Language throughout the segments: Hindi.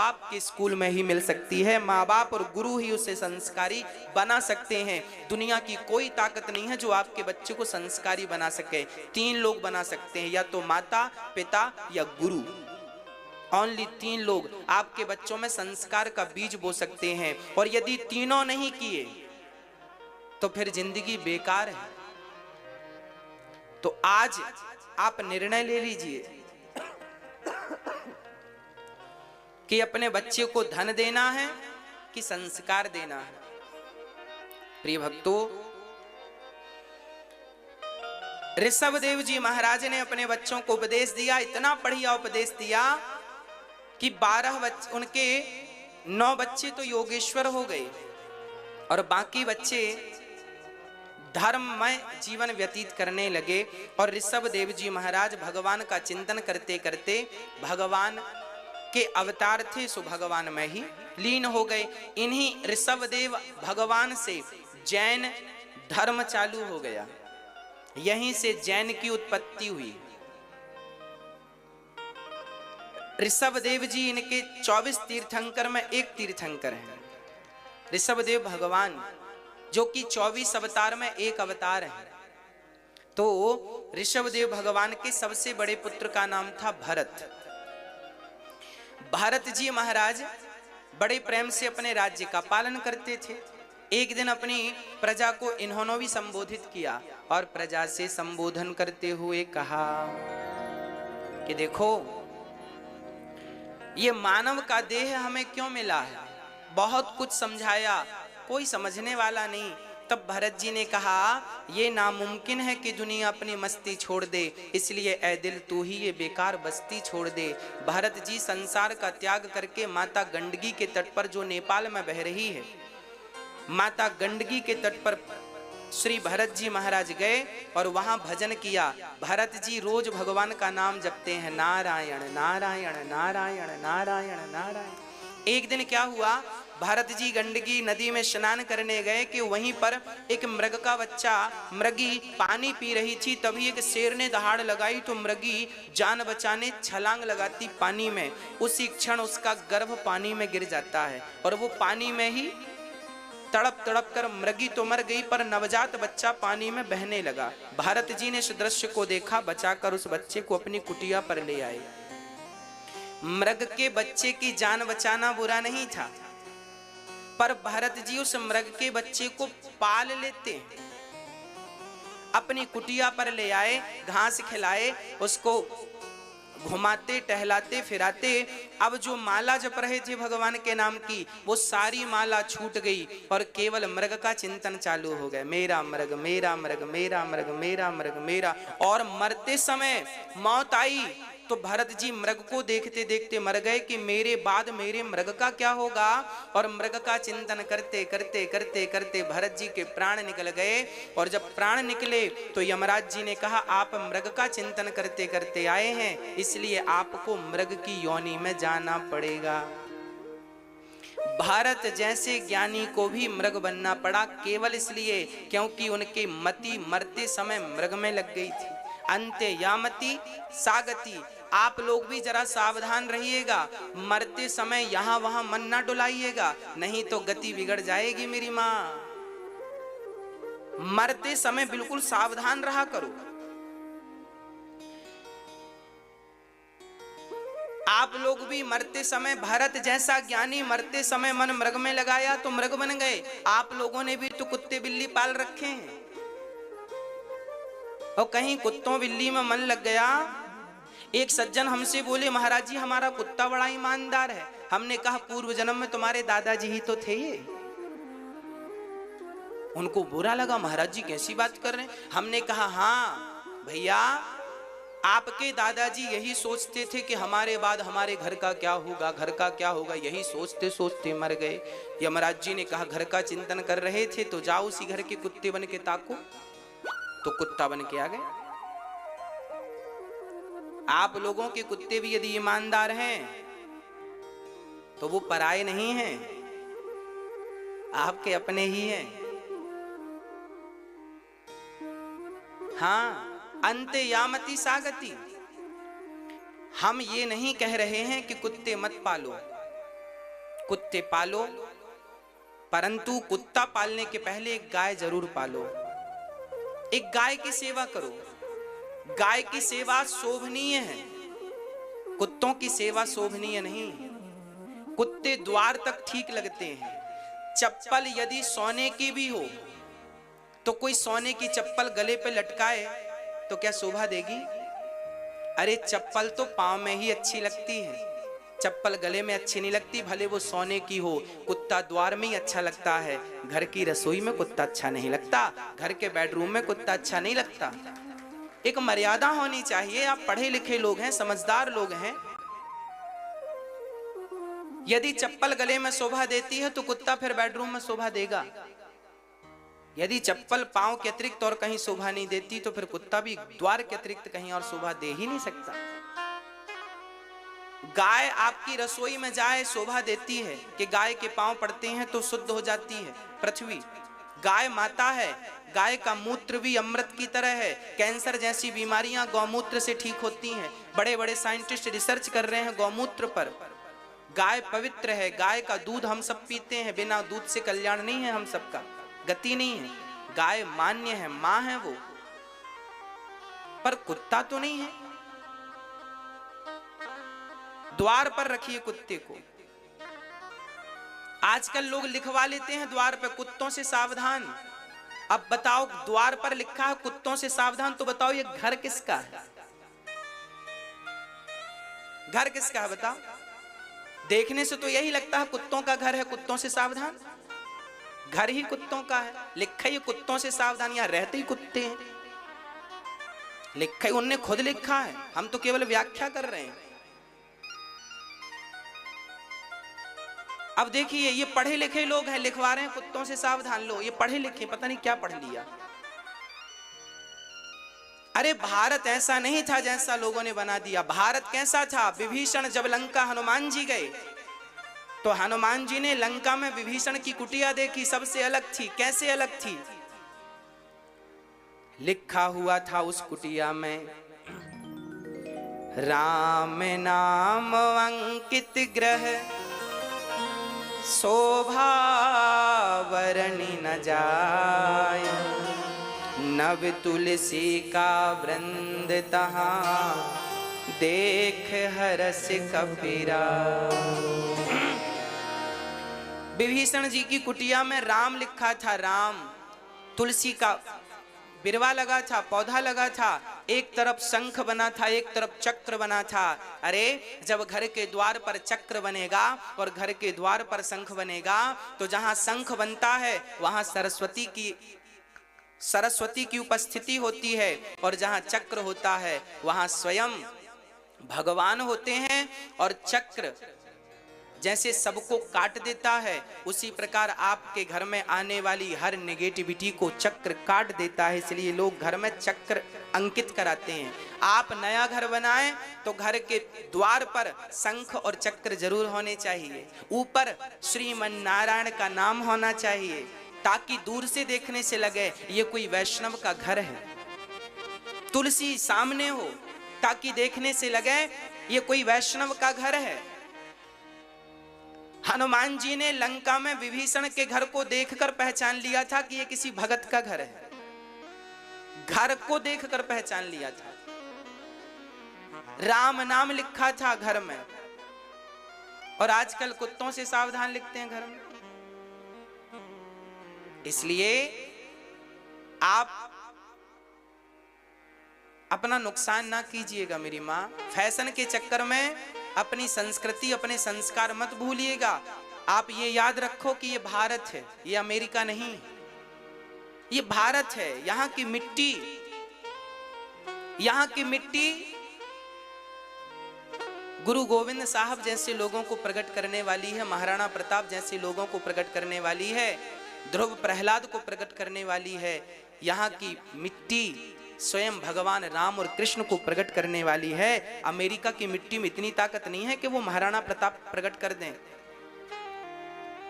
बाप के स्कूल में ही मिल सकती है। माँ बाप और गुरु ही उसे संस्कारी बना सकते हैं। दुनिया की कोई ताकत नहीं है जो आपके बच्चे को संस्कारी बना सके। 3 लोग बना सकते हैं, या तो माता, पिता या गुरु। ओनली 3 लोग आपके बच्चों में संस्कार का बीज बो सकते हैं। और यदि तीनों नहीं किए तो फिर जिंदगी बेकार है। तो आज आप निर्णय ले लीजिए कि अपने बच्चे को धन देना है कि संस्कार देना है। प्रिय भक्तों, ऋषभदेव जी महाराज ने अपने बच्चों को उपदेश दिया, इतना बढ़िया उपदेश दिया कि 12 बच्चे, उनके 9 बच्चे तो योगेश्वर हो गए और बाकी बच्चे धर्ममय जीवन व्यतीत करने लगे। और ऋषभदेव जी महाराज भगवान का चिंतन करते करते भगवान के अवतार थे सो भगवान में ही लीन हो गए। इन्हीं ऋषभदेव भगवान से जैन धर्म चालू हो गया। यहीं से जैन की उत्पत्ति हुई। ऋषभदेव जी इनके 24 तीर्थंकर में एक तीर्थंकर हैं। ऋषभदेव भगवान जो कि 24 अवतार में एक अवतार है। तो ऋषभदेव भगवान के सबसे बड़े पुत्र का नाम था भरत। भरत जी महाराज बड़े प्रेम से अपने राज्य का पालन करते थे। एक दिन अपनी प्रजा को इन्होंने भी संबोधित किया और प्रजा से संबोधन करते हुए कहा कि देखो, ये मानव का देह हमें क्यों मिला है। बहुत कुछ समझाया, कोई समझने वाला नहीं। तब भरत जी ने कहा, ये नामुमकिन है कि दुनिया अपनी मस्ती छोड़ दे, इसलिए ऐ दिल तू ही ये बेकार बस्ती छोड़ दे। भरत जी संसार का त्याग करके माता गंडकी के तट पर, जो नेपाल में बह रही है, माता गंडकी के तट पर श्री भरत जी महाराज गए और वहां भजन किया। भरत जी रोज भगवान का नाम जपते हैं, नारायण नारायण नारायण नारायण नारायण। एक दिन क्या हुआ, भरत जी गंडकी नदी में स्नान करने गए कि वहीं पर एक मृग का बच्चा, मृगी पानी पी रही थी। तभी एक शेर ने दहाड़ लगाई तो मृगी जान बचाने छलांग लगाती पानी में। उसी क्षण उसका गर्भ पानी में गिर जाता है और वो पानी में ही तड़प तड़प कर, मृगी तो मर गई पर नवजात बच्चा पानी में बहने लगा। भरत जी ने इस दृश्य को देखा, बचाकर उस बच्चे को अपनी कुटिया पर ले आए। मृग के बच्चे की जान बचाना बुरा नहीं था, पर भरत जी उस मृग के बच्चे को पाल लेते हैं। अपनी कुटिया पर ले आए, घास खिलाए, उसको घुमाते टहलाते फिराते। अब जो माला जप रहे थे भगवान के नाम की, वो सारी माला छूट गई और केवल मृग का चिंतन चालू हो गया, मेरा मृग मेरा मृग मेरा मृग मेरा मृग मेरा। और मरते समय मौत आई तो भरत जी मृग को देखते देखते मर गए कि मेरे बाद मेरे मृग का क्या होगा। और मृग का चिंतन करते करते करते करते भरत जी के प्राण निकल गए। और जब प्राण निकले तो यमराज जी ने कहा, आप मृग का चिंतन करते करते आए हैं, इसलिए आपको मृग की योनि में जाना पड़ेगा। भारत जैसे ज्ञानी को भी मृग बनना पड़ा, केवल इसलिए क्योंकि उनकी मति मरते समय मृग में लग गई थी। अंते यामति सागति। आप लोग भी जरा सावधान रहिएगा, मरते समय यहां वहां मन ना डुलाइएगा, नहीं तो गति बिगड़ जाएगी मेरी मां। मरते समय बिल्कुल सावधान रहा करो। आप लोग भी मरते समय, भरत जैसा ज्ञानी मरते समय मन मृग में लगाया तो मृग बन गए। आप लोगों ने भी तो कुत्ते बिल्ली पाल रखे हैं, और कहीं कुत्तों बिल्ली में मन लग गया। एक सज्जन हमसे बोले, महाराज जी हमारा कुत्ता बड़ा ईमानदार है। हमने कहा, पूर्व जन्म में तुम्हारे दादाजी ही तो थे ये। उनको बुरा लगा, महाराज जी कैसी बात कर रहे हैं। हमने कहा, हाँ भैया, आपके दादाजी यही सोचते थे कि हमारे बाद हमारे घर का क्या होगा, घर का क्या होगा, यही सोचते सोचते मर गए। यमराज जी ने कहा, घर का चिंतन कर रहे थे तो जाओ उसी घर के कुत्ते बन के ताको। तो कुत्ता बन के आ गए। आप लोगों के कुत्ते भी यदि ईमानदार हैं तो वो पराये नहीं हैं, आपके अपने ही हैं। हाँ, अंते यामति सागति। हम ये नहीं कह रहे हैं कि कुत्ते मत पालो, कुत्ते पालो, परंतु कुत्ता पालने के पहले एक गाय जरूर पालो। एक गाय की सेवा करो। गाय की सेवा शोभनीय है, कुत्तों की सेवा शोभनीय नहीं। कुत्ते द्वार तक ठीक लगते हैं। चप्पल यदि सोने की भी हो तो कोई सोने की चप्पल गले पे लटकाए तो क्या शोभा देगी? अरे चप्पल तो पांव में ही अच्छी लगती है, चप्पल गले में अच्छी नहीं लगती, भले वो सोने की हो। कुत्ता द्वार में ही अच्छा लगता है, घर की रसोई में कुत्ता अच्छा नहीं लगता, घर के बेडरूम में कुत्ता अच्छा नहीं लगता। एक मर्यादा होनी चाहिए। आप पढ़े लिखे लोग हैं, समझदार लोग हैं। यदि चप्पल गले में शोभा देती है तो कुत्ता फिर बेडरूम में शोभा देगा। यदि चप्पल पांव के अतिरिक्त और कहीं शोभा नहीं देती तो फिर कुत्ता भी द्वार के अतिरिक्त कहीं और शोभा दे ही नहीं सकता। गाय आपकी रसोई में जाए शोभा देती है कि गाय के पांव पड़ते हैं तो शुद्ध हो जाती है पृथ्वी। गाय माता है, गाय का मूत्र भी अमृत की तरह है। कैंसर जैसी बीमारियां गौमूत्र से ठीक होती हैं। बड़े बड़े साइंटिस्ट रिसर्च कर रहे हैं गौमूत्र पर। गाय पवित्र है, गाय का दूध हम सब पीते हैं, बिना दूध से कल्याण नहीं है, हम सबका गति नहीं है। गाय मान्य है, मां है वो, पर कुत्ता तो नहीं है। द्वार पर रखिए कुत्ते को। आजकल लोग लिखवा लेते हैं द्वार पर कुत्तों से सावधान। अब बताओ, द्वार पर लिखा है कुत्तों से सावधान, तो बताओ ये घर किसका है? घर किसका है बताओ? देखने से तो यही लगता है कुत्तों का घर है, कुत्तों से सावधान। घर ही कुत्तों का है, लिखा ही कुत्तों से सावधान, यहां रहते ही कुत्ते हैं। लिखा ही उनने खुद लिखा है, हम तो केवल व्याख्या कर रहे हैं। अब देखिए, ये पढ़े लिखे लोग हैं, लिखवा रहे हैं कुत्तों से सावधान। लो, ये पढ़े लिखे, पता नहीं क्या पढ़ लिया। अरे भारत ऐसा नहीं था जैसा लोगों ने बना दिया। भारत कैसा था? विभीषण जब लंका हनुमान जी गए तो हनुमान जी ने लंका में विभीषण की कुटिया देखी, सबसे अलग थी। कैसे अलग थी? लिखा हुआ था उस कुटिया में, राम नाम अंकित ग्रह, शोभा वर्णि न जाय, नव तुलसी का वृंद तहां, देख हरस कबीरा। विभीषण जी की कुटिया में राम लिखा था, राम। तुलसी का बिरवा लगा था, पौधा लगा था, एक तरफ शंख बना था, एक तरफ चक्र बना था। अरे जब घर के द्वार पर चक्र बनेगा और घर के द्वार पर शंख बनेगा तो जहां शंख बनता है वहां सरस्वती की उपस्थिति होती है, और जहां चक्र होता है वहां स्वयं भगवान होते हैं। और चक्र जैसे सबको काट देता है, उसी प्रकार आपके घर में आने वाली हर नेगेटिविटी को चक्र काट देता है। इसलिए लोग घर में चक्र अंकित कराते हैं। आप नया घर बनाएं तो घर के द्वार पर शंख और चक्र जरूर होने चाहिए। ऊपर श्रीमन नारायण का नाम होना चाहिए, ताकि दूर से देखने से लगे ये कोई वैष्णव का घर है। तुलसी सामने हो ताकि देखने से लगे ये कोई वैष्णव का घर है। हनुमान जी ने लंका में विभीषण के घर को देखकर पहचान लिया था कि ये किसी भगत का घर है। घर को देखकर पहचान लिया था। राम नाम लिखा था घर में, और आजकल कुत्तों से सावधान लिखते हैं घर में। इसलिए आप अपना नुकसान ना कीजिएगा मेरी मां। फैशन के चक्कर में अपनी संस्कृति, अपने संस्कार मत भूलिएगा। आप ये याद रखो कि ये भारत है, ये अमेरिका नहीं। ये भारत है। यहाँ की मिट्टी गुरु गोविंद साहब जैसे लोगों को प्रकट करने वाली है, महाराणा प्रताप जैसे लोगों को प्रकट करने वाली है, ध्रुव प्रहलाद को प्रकट करने वाली है। यहाँ की मिट्टी स्वयं भगवान राम और कृष्ण को प्रकट करने वाली है। अमेरिका की मिट्टी में इतनी ताकत नहीं है कि वो महाराणा प्रताप प्रकट कर दें।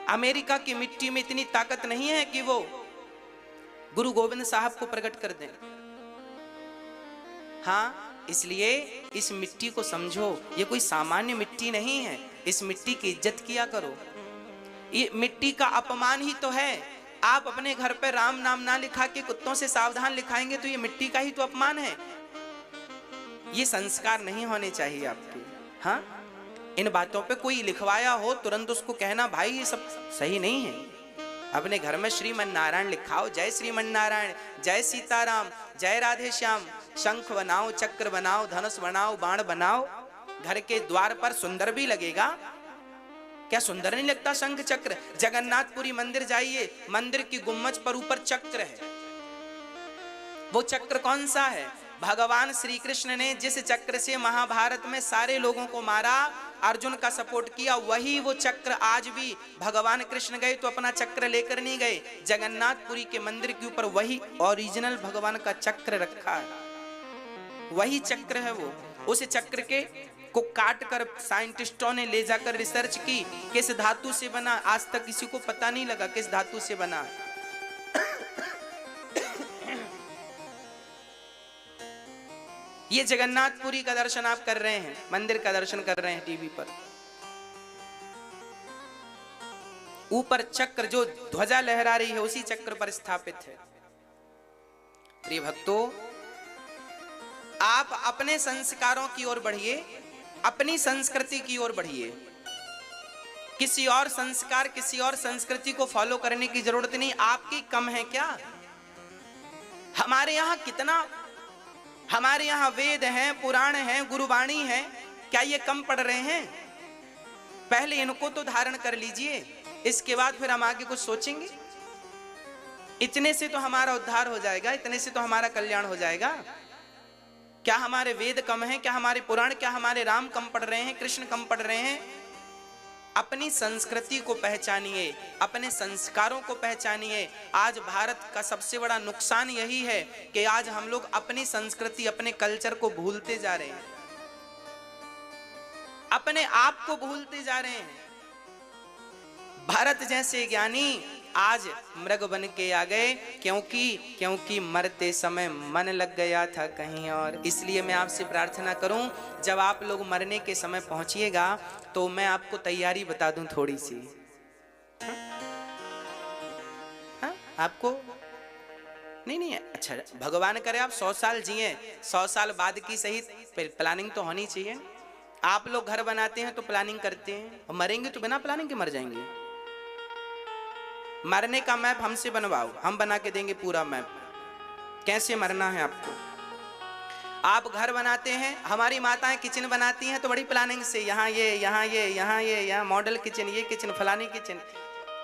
अमेरिका की मिट्टी में इतनी ताकत नहीं है कि वो गुरु गोविंद साहब को प्रकट कर दें। हाँ, इसलिए इस मिट्टी को समझो, ये कोई सामान्य मिट्टी नहीं है। इस मिट्टी की इज्जत किया करो। ये मिट्टी का अपमान ही तो है। आप अपने घर पे राम नाम ना लिखा के कुत्तों से सावधान लिखाएंगे तो ये मिट्टी का ही तो अपमान है। ये संस्कार नहीं होने चाहिए आपके। हाँ, इन बातों पे कोई लिखवाया हो तुरंत उसको कहना भाई ये सब सही नहीं है। अपने घर में श्रीमन नारायण लिखाओ, जय श्रीमन नारायण, जय सीताराम, जय राधे श्याम, शंख बनाओ, चक्र बनाओ, धनुष बनाओ, बाण बनाओ। घर के द्वार पर सुंदर भी लगेगा। क्या सुंदर नहीं लगता शंख चक्र? जगन्नाथपुरी मंदिर जाइए, मंदिर की गुम्मज पर ऊपर चक्र है। वो चक्र कौन सा है? भगवान श्री कृष्ण ने जिस चक्र से महाभारत में सारे लोगों को मारा, अर्जुन का सपोर्ट किया, वही वो चक्र आज भी भगवान कृष्ण गए तो अपना चक्र लेकर नहीं गए। जगन्नाथपुरी के मंदिर के ऊपर वही ओरिजिनल भगवान का चक्र रखा है, वही चक्र है वो। उस चक्र के को काट कर साइंटिस्टों ने ले जाकर रिसर्च की किस धातु से बना, आज तक किसी को पता नहीं लगा किस धातु से बना। ये जगन्नाथपुरी का दर्शन आप कर रहे हैं, मंदिर का दर्शन कर रहे हैं टीवी पर। ऊपर चक्र जो ध्वजा लहरा रही है उसी चक्र पर स्थापित है। प्रिय भक्तों, आप अपने संस्कारों की ओर बढ़िए, अपनी संस्कृति की ओर बढ़िए। किसी और संस्कार, किसी और संस्कृति को फॉलो करने की जरूरत नहीं। आपकी कम है क्या? हमारे यहाँ कितना, हमारे यहाँ वेद हैं, पुराण हैं, गुरुवाणी है, क्या ये कम पढ़ रहे हैं? पहले इनको तो धारण कर लीजिए, इसके बाद फिर हम आगे कुछ सोचेंगे। इतने से तो हमारा उद्धार हो जाएगा, इतने से तो हमारा कल्याण हो जाएगा। क्या हमारे वेद कम हैं? क्या हमारे पुराण, क्या हमारे राम कम पढ़ रहे हैं, कृष्ण कम पढ़ रहे हैं? अपनी संस्कृति को पहचानिए, अपने संस्कारों को पहचानिए। आज भारत का सबसे बड़ा नुकसान यही है कि आज हम लोग अपनी संस्कृति, अपने कल्चर को भूलते जा रहे हैं, अपने आप को भूलते जा रहे हैं। भारत जैसे ज्ञानी आज मृग बन के आ गए, क्योंकि मरते समय मन लग गया था कहीं और। इसलिए मैं आपसे प्रार्थना करूं, जब आप लोग मरने के समय पहुंचिएगा तो मैं आपको तैयारी बता दूं थोड़ी सी। हाँ? आपको नहीं, अच्छा भगवान करे आप 100 साल जिए, 100 साल बाद की सही प्लानिंग तो होनी चाहिए। आप लोग घर बनाते हैं तो प्लानिंग करते हैं, और मरेंगे तो बिना प्लानिंग के मर जाएंगे। मरने का मैप हमसे बनवाओ, हम बना के देंगे पूरा मैप, कैसे मरना है आपको। आप घर बनाते हैं, हमारी माताएं किचन बनाती हैं तो बड़ी प्लानिंग से, यहाँ ये, यहाँ ये, यहाँ ये, यहाँ मॉडल किचन, ये किचन, फलानी किचन।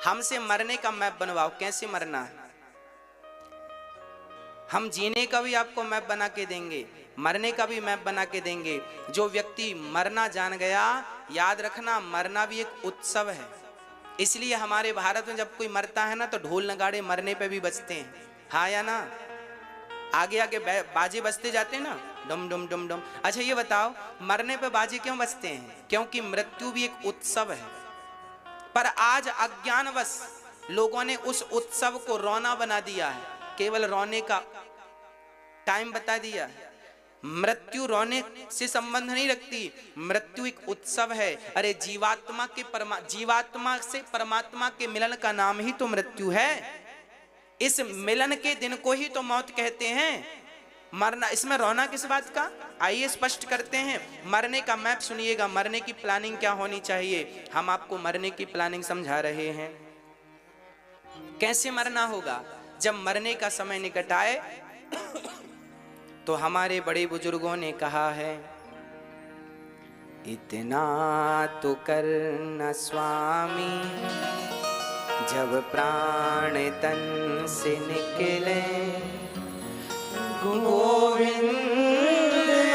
हमसे मरने का मैप बनवाओ, कैसे मरना है। हम जीने का भी आपको मैप बना के देंगे, मरने का भी मैप बना के देंगे। जो व्यक्ति मरना जान गया, याद रखना मरना भी एक उत्सव है। इसलिए हमारे भारत में जब कोई मरता है ना तो ढोल नगाड़े मरने पे भी बजते हैं, हाँ या ना? आगे आगे बाजे बजते जाते हैं ना, डम डम डम डम। अच्छा ये बताओ, मरने पे बाजे क्यों बजते हैं? क्योंकि मृत्यु भी एक उत्सव है। पर आज अज्ञानवश लोगों ने उस उत्सव को रोना बना दिया है, केवल रोने का टाइम बता दिया है। मृत्यु रोने से संबंध नहीं रखती, मृत्यु एक उत्सव है। अरे जीवात्मा से परमात्मा के मिलन का नाम ही तो मृत्यु है। इस मिलन के दिन को ही तो मौत कहते हैं। मरना, इसमें रोना किस बात का? आइए स्पष्ट करते हैं। मरने का मैप सुनिएगा, मरने की प्लानिंग क्या होनी चाहिए। हम आपको मरने की प्लानिंग समझा रहे हैं, कैसे मरना होगा। जब मरने का समय निकट आए तो हमारे बड़े बुजुर्गों ने कहा है, इतना तो करना स्वामी जब प्राण तन से निकले, गोविंद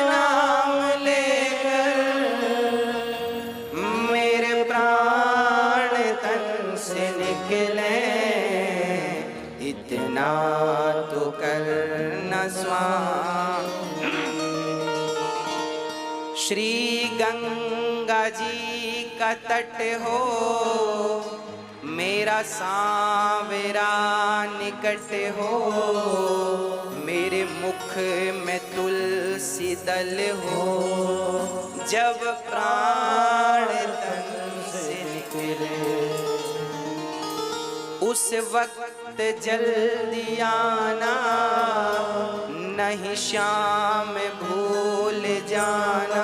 नाम लेकर मेरे प्राण तन से निकले, इतना तो करना स्वामी। श्री गंगा जी का तट हो मेरा सांवरा निकट हो, मेरे मुख में तुलसी दल हो, जब प्राण तन से निकले। उस वक्त जल्दी आना, नहीं श्याम भूल जाना,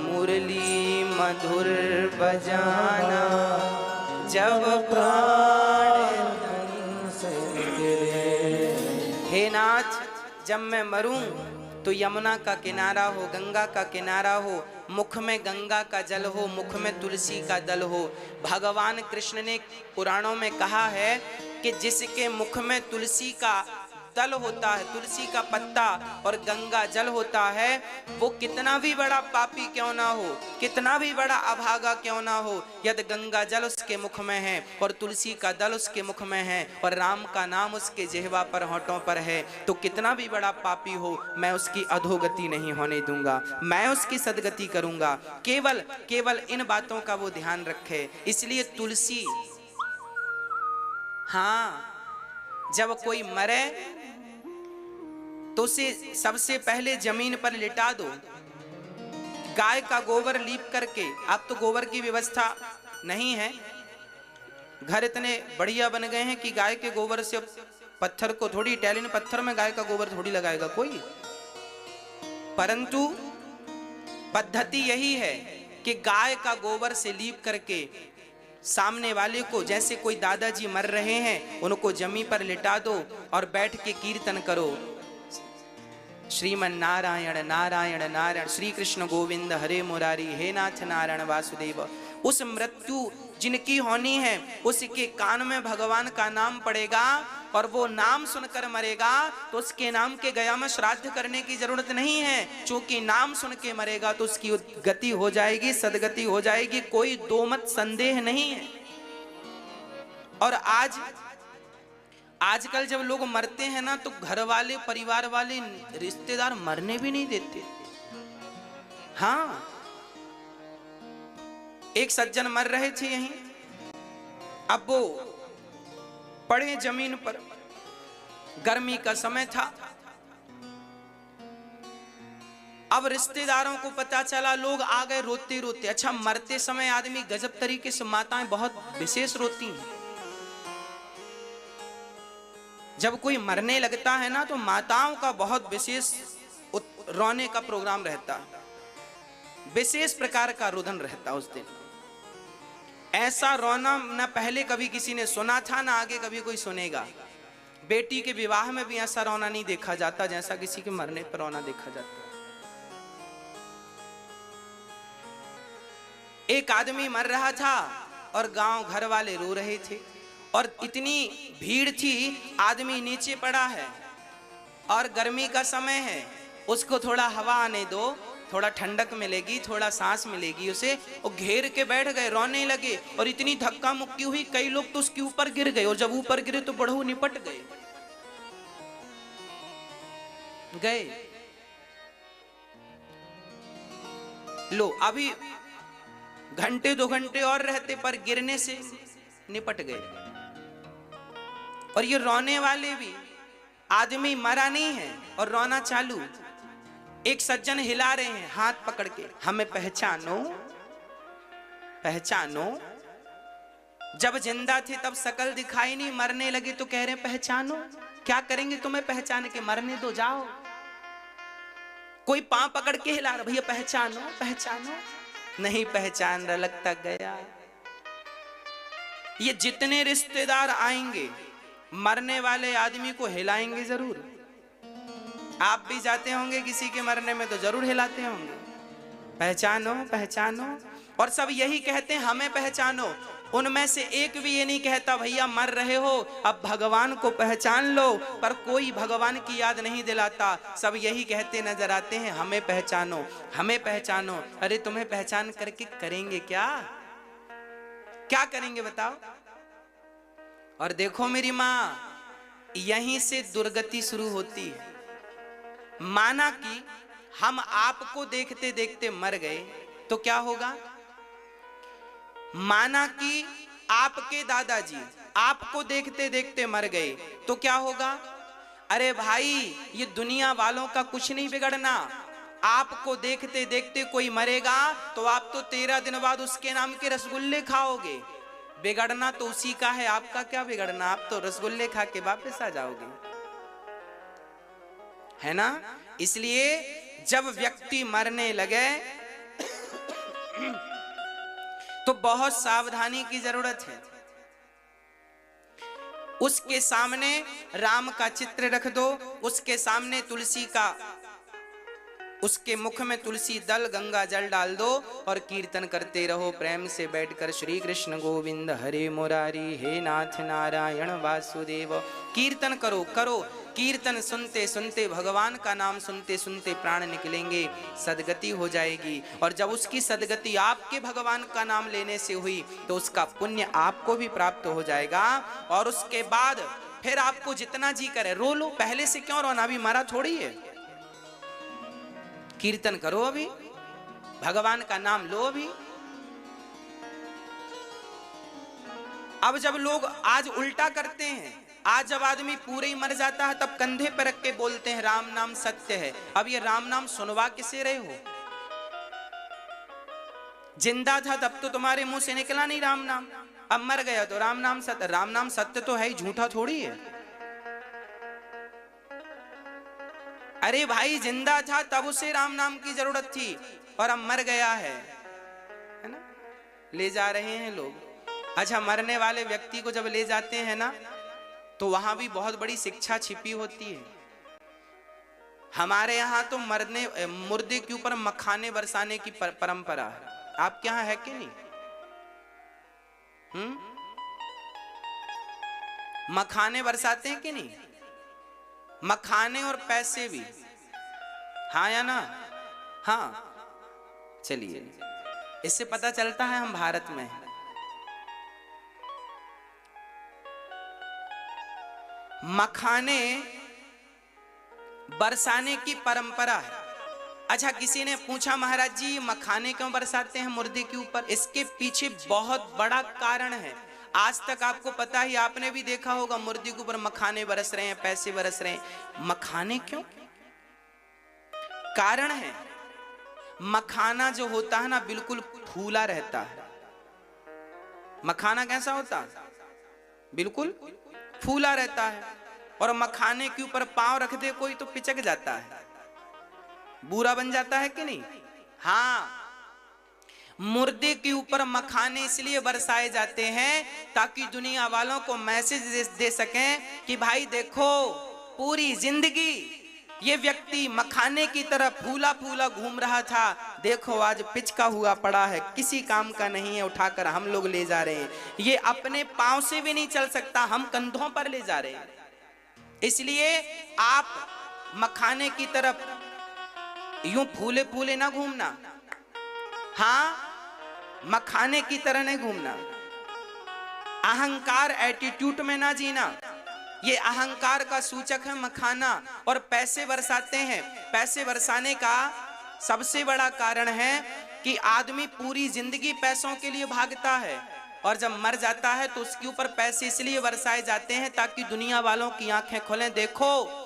मुरली मधुर बजाना, जब प्राण से गिरे। हे नाथ, जब मैं मरूं तो यमुना का किनारा हो, गंगा का किनारा हो, मुख में गंगा का जल हो, मुख में तुलसी का दल हो। भगवान कृष्ण ने पुराणों में कहा है कि जिसके मुख में तुलसी का दल होता है, तुलसी का पत्ता और गंगा जल होता है, वो कितना भी बड़ा पापी क्यों ना हो, कितना भी बड़ा अभागा क्यों ना हो, यदि गंगा जल उसके मुख में है और तुलसी का दल उसके मुख में है और राम का नाम उसके जिह्वा पर, होठों पर है, तो कितना भी बड़ा पापी हो, मैं उसकी अधोगति नहीं होने दूंगा, मैं उसकी सदगति करूंगा। केवल केवल इन बातों का वो ध्यान रखे। इसलिए तुलसी, हाँ, जब कोई मरे तो उसे सबसे पहले जमीन पर लिटा दो, गाय का गोबर लीप करके। अब तो गोबर की व्यवस्था नहीं है, घर इतने बढ़िया बन गए हैं कि गाय के गोबर से पत्थर को थोड़ी, इटालियन पत्थर में गाय का गोबर थोड़ी लगाएगा कोई, परंतु पद्धति यही है कि गाय का गोबर से लीप करके सामने वाले को, जैसे कोई दादाजी मर रहे हैं, उनको जमी पर लिटा दो और बैठ के कीर्तन करो, श्रीमन नारायण नारायण नारायण, श्री कृष्ण गोविंद हरे मुरारी, हे नाथ नारायण वासुदेव। उस मृत्यु जिनकी होनी है उसके कान में भगवान का नाम पड़ेगा और वो नाम सुनकर मरेगा, तो उसके नाम के गया में श्राद्ध करने की जरूरत नहीं है, क्योंकि नाम सुन के मरेगा तो उसकी गति हो जाएगी, सदगति हो जाएगी, कोई दो मत संदेह नहीं है। और आजकल जब लोग मरते हैं ना, तो घर वाले, परिवार वाले, रिश्तेदार मरने भी नहीं देते। हाँ, एक सज्जन मर रहे थे यहीं, अब वो पड़े जमीन पर, गर्मी का समय था। अब रिश्तेदारों को पता चला, लोग आ गए रोते रोते। अच्छा, मरते समय आदमी गजब तरीके से, माताएं बहुत विशेष रोती हैं। जब कोई मरने लगता है ना, तो माताओं का बहुत विशेष रोने का प्रोग्राम रहता है, विशेष प्रकार का रुदन रहता उस दिन। ऐसा रोना ना पहले कभी किसी ने सुना था, ना आगे कभी कोई सुनेगा। बेटी के विवाह में भी ऐसा रोना नहीं देखा जाता जैसा किसी के मरने पर रोना देखा जाता। एक आदमी मर रहा था और गांव घर वाले रो रहे थे, और इतनी भीड़ थी, आदमी नीचे पड़ा है और गर्मी का समय है, उसको थोड़ा हवा आने दो, थोड़ा ठंडक मिलेगी, थोड़ा सांस मिलेगी उसे। और घेर के बैठ गए, रोने लगे, और इतनी धक्का मुक्की हुई, कई लोग तो उसके ऊपर गिर गए, और जब ऊपर गिरे तो बड़हु निपट गए। लो, अभी घंटे 2 घंटे और रहते, पर गिरने से निपट गए। और ये रोने वाले भी, आदमी मरा नहीं है और रोना चालू। एक सज्जन हिला रहे हैं हाथ पकड़ के, हमें पहचानो पहचानो। जब जिंदा थे तब शकल दिखाई नहीं, मरने लगे तो कह रहे हैं पहचानो। क्या करेंगे तुम्हें पहचान के, मरने दो, जाओ। कोई पांव पकड़ के हिला रहा, भैया पहचानो पहचानो, नहीं पहचान रहा, लगता गया। ये जितने रिश्तेदार आएंगे, मरने वाले आदमी को हिलाएंगे जरूर। आप भी जाते होंगे किसी के मरने में तो जरूर हिलाते होंगे, पहचानो पहचानो। और सब यही कहते हैं हमें पहचानो। उनमें से एक भी ये नहीं कहता भैया मर रहे हो, अब भगवान को पहचान लो, पर कोई भगवान की याद नहीं दिलाता। सब यही कहते नजर आते हैं हमें पहचानो हमें पहचानो। अरे तुम्हें पहचान करके करेंगे क्या, क्या करेंगे बताओ। और देखो मेरी माँ, यहीं से दुर्गति शुरू होती है। माना कि हम आपको देखते देखते मर गए तो क्या होगा। माना कि आपके दादाजी आपको देखते देखते मर गए तो क्या होगा। अरे भाई, ये दुनिया वालों का कुछ नहीं बिगड़ना। आपको देखते देखते कोई मरेगा तो आप तो 13 दिन बाद उसके नाम के रसगुल्ले खाओगे। बिगड़ना तो उसी का है, आपका क्या बिगड़ना, आप तो रसगुल्ले खा के वापस आ जाओगे, है ना। इसलिए जब व्यक्ति मरने लगे तो बहुत सावधानी की जरूरत है। उसके सामने राम का चित्र रख दो, उसके सामने तुलसी का, उसके मुख में तुलसी दल गंगा जल डाल दो और कीर्तन करते रहो प्रेम से बैठकर, श्री कृष्ण गोविंद हरे मुरारी, हे नाथ नारायण वासुदेव। कीर्तन करो करो, कीर्तन सुनते सुनते, भगवान का नाम सुनते सुनते प्राण निकलेंगे, सदगति हो जाएगी। और जब उसकी सदगति आपके भगवान का नाम लेने से हुई तो उसका पुण्य आपको भी प्राप्त हो जाएगा। और उसके बाद फिर आपको जितना जी करे रो लो, पहले से क्यों रोना, अभी मरा थोड़ी है। कीर्तन करो, अभी भगवान का नाम लो अभी। अब जब लोग आज उल्टा करते हैं, आज जब आदमी पूरे ही मर जाता है तब कंधे पर रख के बोलते हैं राम नाम सत्य है। अब ये राम नाम सुनवा किसे रहे हो? जिंदा था तब तो तुम्हारे मुंह से निकला नहीं राम नाम, अब मर गया तो राम नाम सत्य। राम नाम सत्य तो है ही, झूठा थोड़ी है। अरे भाई जिंदा था तब उसे राम नाम की जरूरत थी और अब मर गया है ना, ले जा रहे हैं लोग। अच्छा, मरने वाले व्यक्ति को जब ले जाते हैं ना तो वहां भी बहुत बड़ी शिक्षा छिपी होती है। हमारे यहाँ तो मुर्दे के ऊपर मखाने बरसाने की परंपरा है, आपके यहाँ है कि नहीं? मखाने बरसाते हैं कि नहीं? मखाने और पैसे भी, हाँ या ना? हाँ, चलिए, इससे पता चलता है हम भारत में हैं। मखाने बरसाने की परंपरा है। अच्छा, किसी ने पूछा महाराज जी मखाने क्यों बरसाते हैं मुर्दे के ऊपर? इसके पीछे बहुत बड़ा कारण है। आज तक आपको पता ही, आपने भी देखा होगा मुर्दे के ऊपर मखाने बरस रहे हैं, पैसे बरस रहे हैं। मखाने क्यों? कारण है, मखाना जो होता है ना बिल्कुल फूला रहता है। मखाना कैसा होता है? बिल्कुल फूला रहता है। और मखाने के ऊपर पांव रख दे कोई तो पिचक जाता है, बुरा बन जाता है कि नहीं? हाँ, मुर्दे के ऊपर मखाने इसलिए बरसाए जाते हैं ताकि दुनिया वालों को मैसेज दे सकें कि भाई देखो, पूरी जिंदगी ये व्यक्ति मखाने की तरह फूला फूला घूम रहा था, देखो आज पिचका हुआ पड़ा है, किसी काम का नहीं है, उठाकर हम लोग ले जा रहे हैं। ये अपने पांव से भी नहीं चल सकता, हम कंधों पर ले जा रहे हैं। इसलिए आप मखाने की तरफ यूं फूले फूले ना घूमना, हाँ, मखाने की तरह नहीं घूमना। अहंकार एटीट्यूड में ना जीना, ये अहंकार का सूचक है मखाना। और पैसे बरसाते हैं, पैसे बरसाने का सबसे बड़ा कारण है कि आदमी पूरी जिंदगी पैसों के लिए भागता है और जब मर जाता है तो उसके ऊपर पैसे इसलिए बरसाए जाते हैं ताकि दुनिया वालों की आंखें खुलें। देखो,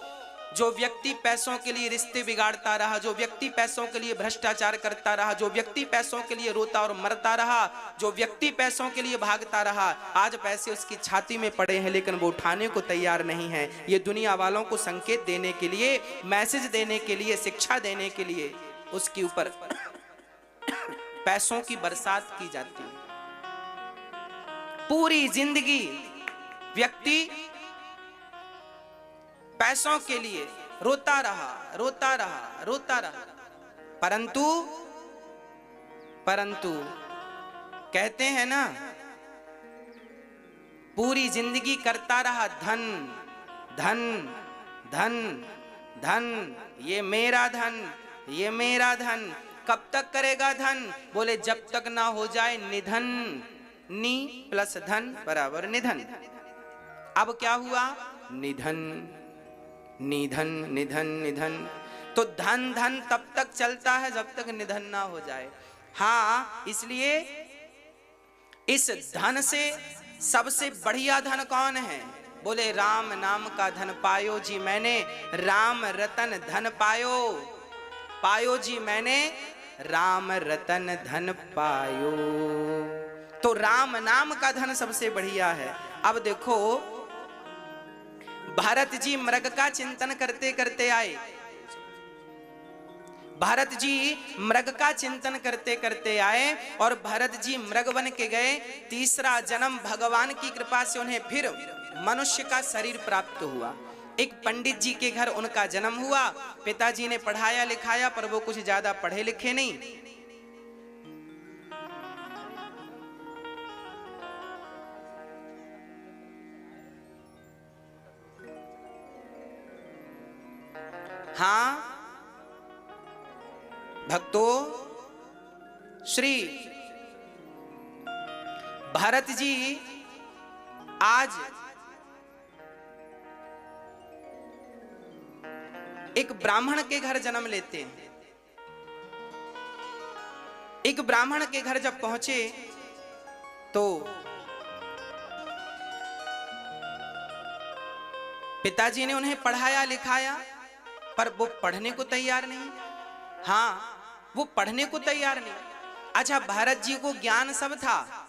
जो व्यक्ति पैसों के लिए रिश्ते बिगाड़ता रहा, जो व्यक्ति पैसों के लिए भ्रष्टाचार करता रहा, जो व्यक्ति पैसों के लिए रोता और मरता रहा, जो व्यक्ति पैसों के लिए भागता रहा, आज पैसे उसकी छाती में पड़े हैं लेकिन वो उठाने को तैयार नहीं है। ये दुनिया वालों को संकेत देने के लिए, मैसेज देने के लिए, शिक्षा देने के लिए उसके ऊपर पैसों की बरसात की जाती है। पूरी जिंदगी व्यक्ति पैसों के लिए रोता रहा, रोता रहा, रोता रहा, परंतु कहते हैं ना, पूरी जिंदगी करता रहा धन धन धन धन, ये मेरा धन, ये मेरा धन। कब तक करेगा धन? बोले जब तक ना हो जाए निधन। नी प्लस धन बराबर निधन। अब क्या हुआ? निधन, निधन, निधन, निधन। तो धन धन तब तक चलता है जब तक निधन ना हो जाए। हाँ, इसलिए इस धन से सबसे बढ़िया धन कौन है? बोले राम नाम का धन पायो जी मैंने, राम रतन धन पायो, पायो जी मैंने, राम रतन धन पायो। तो राम नाम का धन सबसे बढ़िया है। अब देखो भरत जी मृग का चिंतन करते करते आए, भरत जी मृग का चिंतन करते करते आए और भरत जी मृग बन के गए। तीसरा जन्म भगवान की कृपा से उन्हें फिर मनुष्य का शरीर प्राप्त हुआ। एक पंडित जी के घर उनका जन्म हुआ। पिताजी ने पढ़ाया लिखाया पर वो कुछ ज्यादा पढ़े लिखे नहीं। हाँ भक्तों, श्री भरत जी आज एक ब्राह्मण के घर जन्म लेते हैं। एक ब्राह्मण के घर जब पहुंचे तो पिताजी ने उन्हें पढ़ाया लिखाया पर वो पढ़ने को तैयार नहीं। हाँ, वो पढ़ने को तैयार नहीं। अच्छा, भरत जी को ज्ञान सब था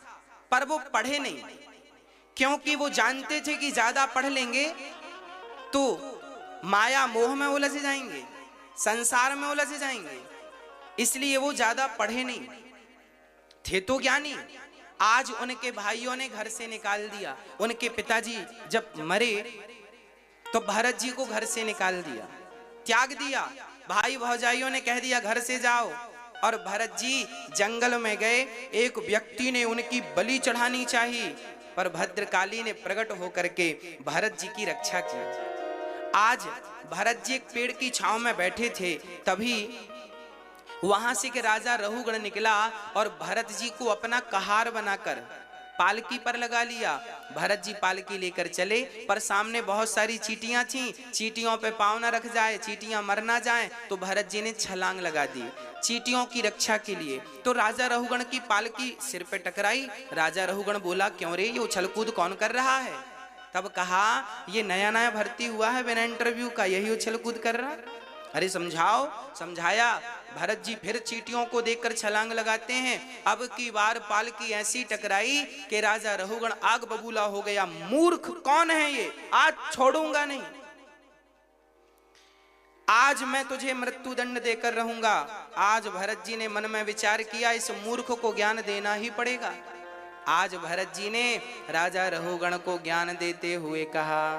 पर वो पढ़े नहीं, क्योंकि वो जानते थे कि ज्यादा पढ़ लेंगे तो माया मोह में उलझ जाएंगे, संसार में उलझ जाएंगे, इसलिए वो ज्यादा पढ़े नहीं थे। तो ज्ञानी आज उनके भाइयों ने घर से निकाल दिया। उनके पिताजी जब मरे तो भरत जी को घर से निकाल दिया, त्याग दिया। भाई भौजाइयों ने कह दिया घर से जाओ, और भरत जी जंगल में गए। एक व्यक्ति ने उनकी बलि चढ़ानी चाहिए पर भद्रकाली ने प्रकट होकर के भरत जी की रक्षा की। आज भरत जी एक पेड़ की छांव में बैठे थे, तभी वहां से के राजा रहुगण निकला और भरत जी को अपना कहार बनाकर पालकी पर लगा लिया। भरत जी पालकी लेकर चले पर सामने बहुत सारी चींटियां थीं। चींटियों पे पांव न रख जाए, चींटियां मर ना जाएं, तो भरत जी ने छलांग लगा दी चींटियों की रक्षा के लिए। तो राजा रहुगण की पालकी सिर पे टकराई। राजा रहुगण बोला, क्यों रे, ये उछल कूद कौन कर रहा है? तब कहा, ये नया नया भर्ती हुआ है बिना इंटरव्यू का, यही उछल कूद कर रहा। अरे समझाओ। समझाया। भरत जी फिर चींटियों को देखकर छलांग लगाते हैं। अब की बार पालकी ऐसी टकराई कि राजा रहुगण आग बबूला हो गया। मूर्ख कौन है ये, आज छोड़ूंगा नहीं, आज मैं तुझे मृत्यु दंड देकर रहूंगा। आज भरत जी ने मन में विचार किया, इस मूर्ख को ज्ञान देना ही पड़ेगा। आज भरत जी ने राजा रहुगण को ज्ञान देते हुए कहा,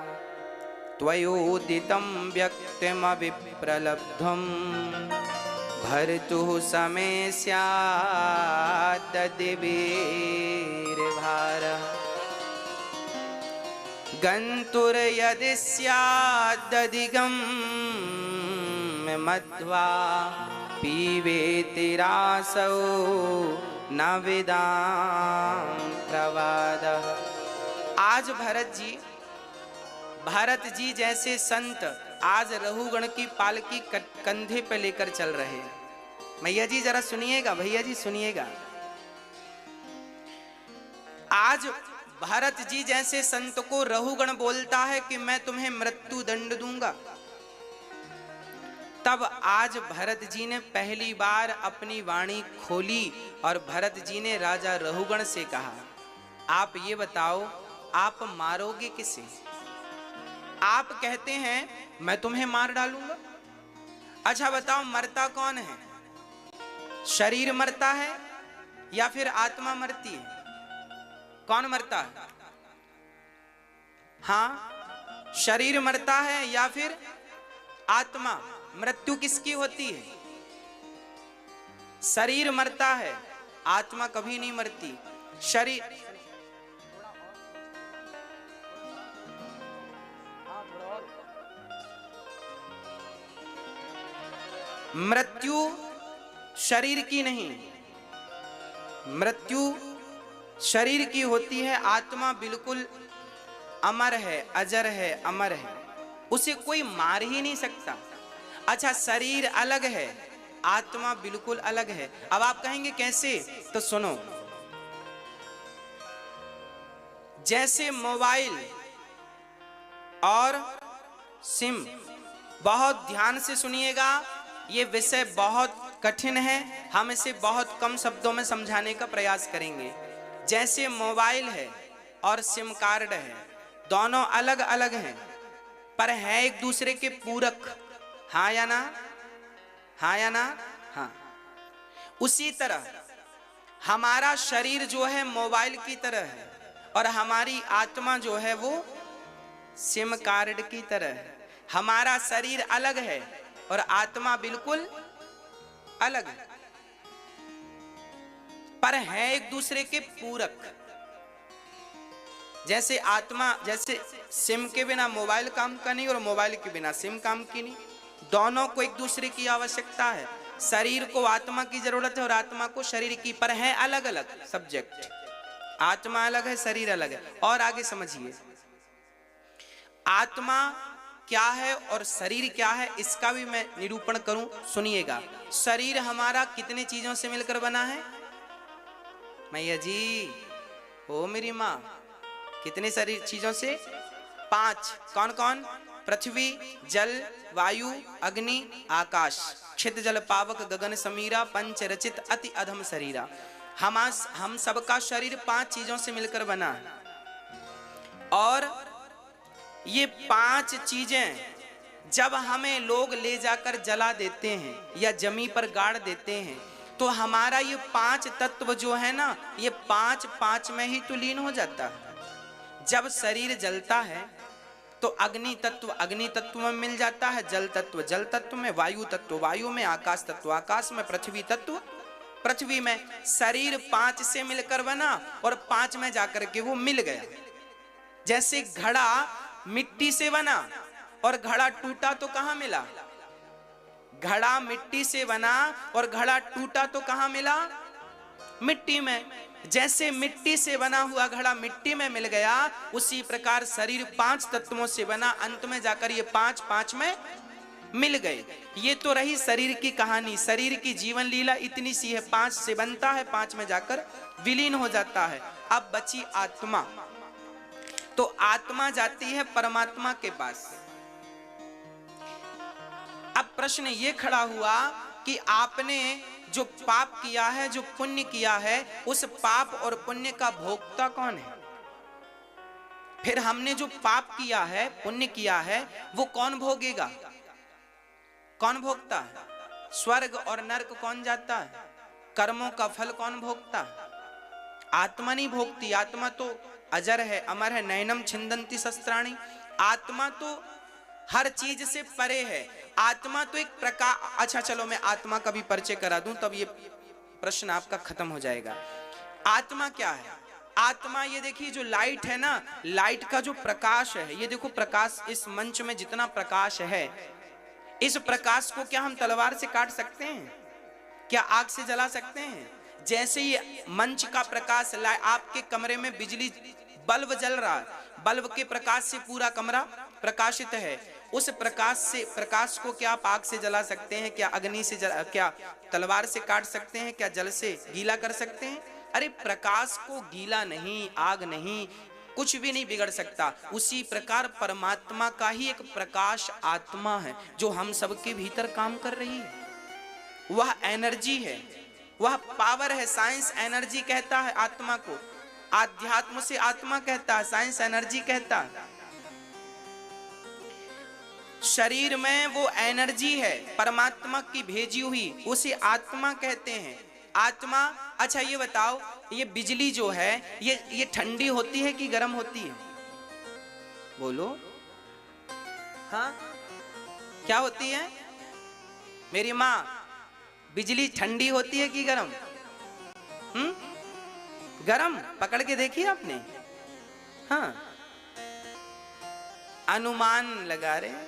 त्वयोदितं व्यक्तिमविप्रलब्धं भर्तुः समे स्यात् तद्वीरभारः गन्तुर्यदि स्यादधिगम्य मध्वा पीबेति रासौ न विदां प्रवादः। आज भरत जी जैसे संत आज रहुगण की पालकी कंधे पे लेकर चल रहे हैं। मैया जी जरा सुनिएगा, भैया जी सुनिएगा। आज भरत जी जैसे संत को रहुगण बोलता है कि मैं तुम्हें मृत्यु दंड दूंगा। तब आज भरत जी ने पहली बार अपनी वाणी खोली और भरत जी ने राजा रहुगण से कहा, आप ये बताओ, आप मारोगे किसे? आप कहते हैं मैं तुम्हें मार डालूंगा। अच्छा बताओ, मरता कौन है? शरीर मरता है या फिर आत्मा मरती है? कौन मरता है? हाँ, शरीर मरता है या फिर आत्मा? मृत्यु किसकी होती है? शरीर मरता है, आत्मा कभी नहीं मरती। शरीर मृत्यु शरीर की नहीं, मृत्यु शरीर की होती है। आत्मा बिल्कुल अमर है, अजर है, अमर है, उसे कोई मार ही नहीं सकता। अच्छा, शरीर अलग है, आत्मा बिल्कुल अलग है। अब आप कहेंगे कैसे? तो सुनो, जैसे मोबाइल और सिम, बहुत ध्यान से सुनिएगा, ये विषय बहुत कठिन है, हम इसे बहुत कम शब्दों में समझाने का प्रयास करेंगे। जैसे मोबाइल है और सिम कार्ड है, दोनों अलग अलग हैं पर हैं एक दूसरे के पूरक। हाँ या ना? हाँ या ना? हाँ। उसी तरह हमारा शरीर जो है मोबाइल की तरह है और हमारी आत्मा जो है वो सिम कार्ड की तरह है। हमारा शरीर अलग है और आत्मा बिल्कुल अलग है, पर है एक दूसरे के पूरक। जैसे आत्मा, जैसे सिम के बिना मोबाइल काम का नहीं और मोबाइल के बिना सिम काम की नहीं, दोनों को एक दूसरे की आवश्यकता है। शरीर को आत्मा की जरूरत है और आत्मा को शरीर की, पर है अलग अलग सब्जेक्ट। आत्मा अलग है, शरीर अलग है। और आगे समझिए, आत्मा क्या है और शरीर क्या है, इसका भी मैं निरूपण करूं, सुनिएगा। शरीर हमारा कितने चीजों से मिलकर बना है? मैया जी, ओ मेरी माँ, कितने शरीर चीजों से? 5। कौन कौन? पृथ्वी, जल, वायु, अग्नि, आकाश। क्षित जल पावक गगन समीरा, पंच रचित अति अधम शरीरा। हम सबका शरीर 5 चीजों से मिलकर बना है और ये 5 चीजें जब हमें लोग ले जाकर जला देते हैं या जमी पर गाड़ देते हैं तो हमारा ये 5 तत्व जो है ना, ये 5 में ही तो लीन हो जाता है। जब शरीर जलता है तो अग्नि तत्व में मिल जाता है, जल तत्व में, वायु तत्व वायु में, आकाश तत्व आकाश में, पृथ्वी तत्व पृथ्वी में। शरीर 5 से मिलकर बना और 5 में जाकर के वो मिल गया। जैसे घड़ा मिट्टी से बना और घड़ा टूटा तो कहां मिला? घड़ा मिट्टी से बना और घड़ा टूटा तो कहां मिला? मिट्टी में। जैसे मिट्टी से बना हुआ घड़ा मिट्टी में मिल गया, उसी प्रकार शरीर 5 तत्वों से बना, अंत में जाकर ये 5 में मिल गए। ये तो रही शरीर की कहानी, शरीर की जीवन लीला इतनी सी है। 5 से बनता है, 5 में जाकर विलीन हो जाता है। अब बची आत्मा, तो आत्मा जाती है परमात्मा के पास। अब प्रश्न ये खड़ा हुआ कि आपने जो पाप किया है, जो पुण्य किया है, उस पाप और पुण्य का भोक्ता कौन है? फिर हमने जो पाप किया है, पुण्य किया है, वो कौन भोगेगा? कौन भोगता है? स्वर्ग और नरक कौन जाता है? कर्मों का फल कौन भोगता है? आत्मा नहीं भोगती। आत्मा तो अजर है, अमर है। नैनम छिंदंती शस्त्राणी। आत्मा तो हर चीज से परे है। आत्मा तो एक प्रकार। अच्छा चलो मैं आत्मा का भी परिचय करा दूं, तब ये प्रश्न आपका खत्म हो जाएगा। आत्मा क्या है? आत्मा, ये देखिए जो लाइट है ना, लाइट का जो प्रकाश है, ये देखो प्रकाश, इस मंच में जितना प्रकाश है, इस प्रकाश को क्या हम तलवार से काट सकते हैं? क्या आग से जला सकते हैं? जैसे ये मंच का प्रकाश, आपके कमरे में बिजली बल्ब जल रहा है, बल्ब के प्रकाश से पूरा कमरा प्रकाशित है। उस प्रकाश को क्या आप आग से जला सकते हैं? क्या अग्नि से क्या तलवार से काट सकते हैं? क्या जल से गीला कर सकते हैं? अरे प्रकाश को गीला नहीं, आग नहीं, कुछ भी नहीं बिगड़ सकता। उसी प्रकार परमात्मा का ही एक प्रकाश आत्मा है जो हम सबके भीतर काम कर रही है। वह एनर्जी है, वह पावर है। साइंस एनर्जी कहता है आत्मा को, आध्यात्म से आत्मा कहता है, साइंस एनर्जी कहता है। शरीर में वो एनर्जी है परमात्मा की भेजी हुई, उसे आत्मा कहते हैं। आत्मा। अच्छा ये बताओ, ये बिजली जो है ये ठंडी होती है कि गर्म होती है? बोलो। हाँ, क्या होती है मेरी माँ? बिजली ठंडी होती है कि गर्म? गर्म। पकड़ के देखिए आपने। हाँ, अनुमान लगा रहे,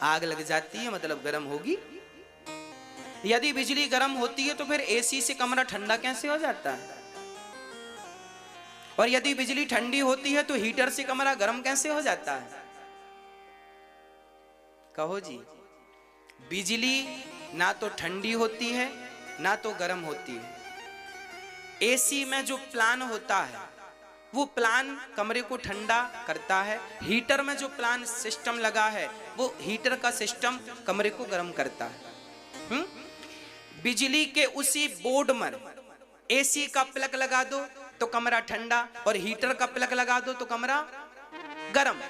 आग लग जाती है मतलब गर्म होगी। यदि बिजली गर्म होती है तो फिर एसी से कमरा ठंडा कैसे हो जाता है? और यदि बिजली ठंडी होती है तो हीटर से कमरा गर्म कैसे हो जाता है? कहो जी। बिजली ना तो ठंडी होती है ना तो गर्म होती है। एसी में जो प्लान होता है वो प्लान कमरे को ठंडा करता है। हीटर में जो प्लान सिस्टम लगा है वो हीटर का सिस्टम कमरे को गर्म करता है। बिजली के उसी बोर्ड में एसी का प्लग लगा दो, तो कमरा ठंडा, और हीटर का प्लग लगा दो तो कमरा गर्म।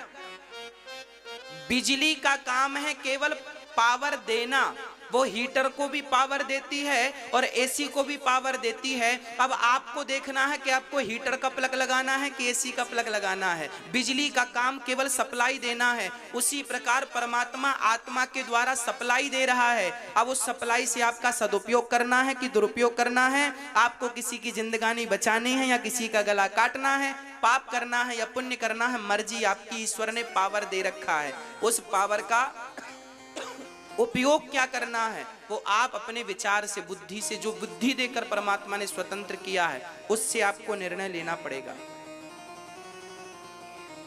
बिजली का काम है केवल पावर देना, वो हीटर को भी पावर देती है और एसी को भी पावर देती है। अब आपको देखना है कि आपको हीटर का प्लग लगाना है कि एसी का प्लग लगाना है। बिजली का काम केवल सप्लाई देना है। उसी प्रकार परमात्मा आत्मा के द्वारा सप्लाई दे रहा है। अब उस सप्लाई से आपका सदुपयोग करना है कि दुरुपयोग करना है, आपको किसी की जिंदगानी बचानी है या किसी का गला काटना है, पाप करना है या पुण्य करना है, मर्जी आपकी। ईश्वर ने पावर दे रखा है, उस पावर का उपयोग क्या करना है वो आप अपने विचार से, बुद्धि से, जो बुद्धि देकर परमात्मा ने स्वतंत्र किया है उससे आपको निर्णय लेना पड़ेगा।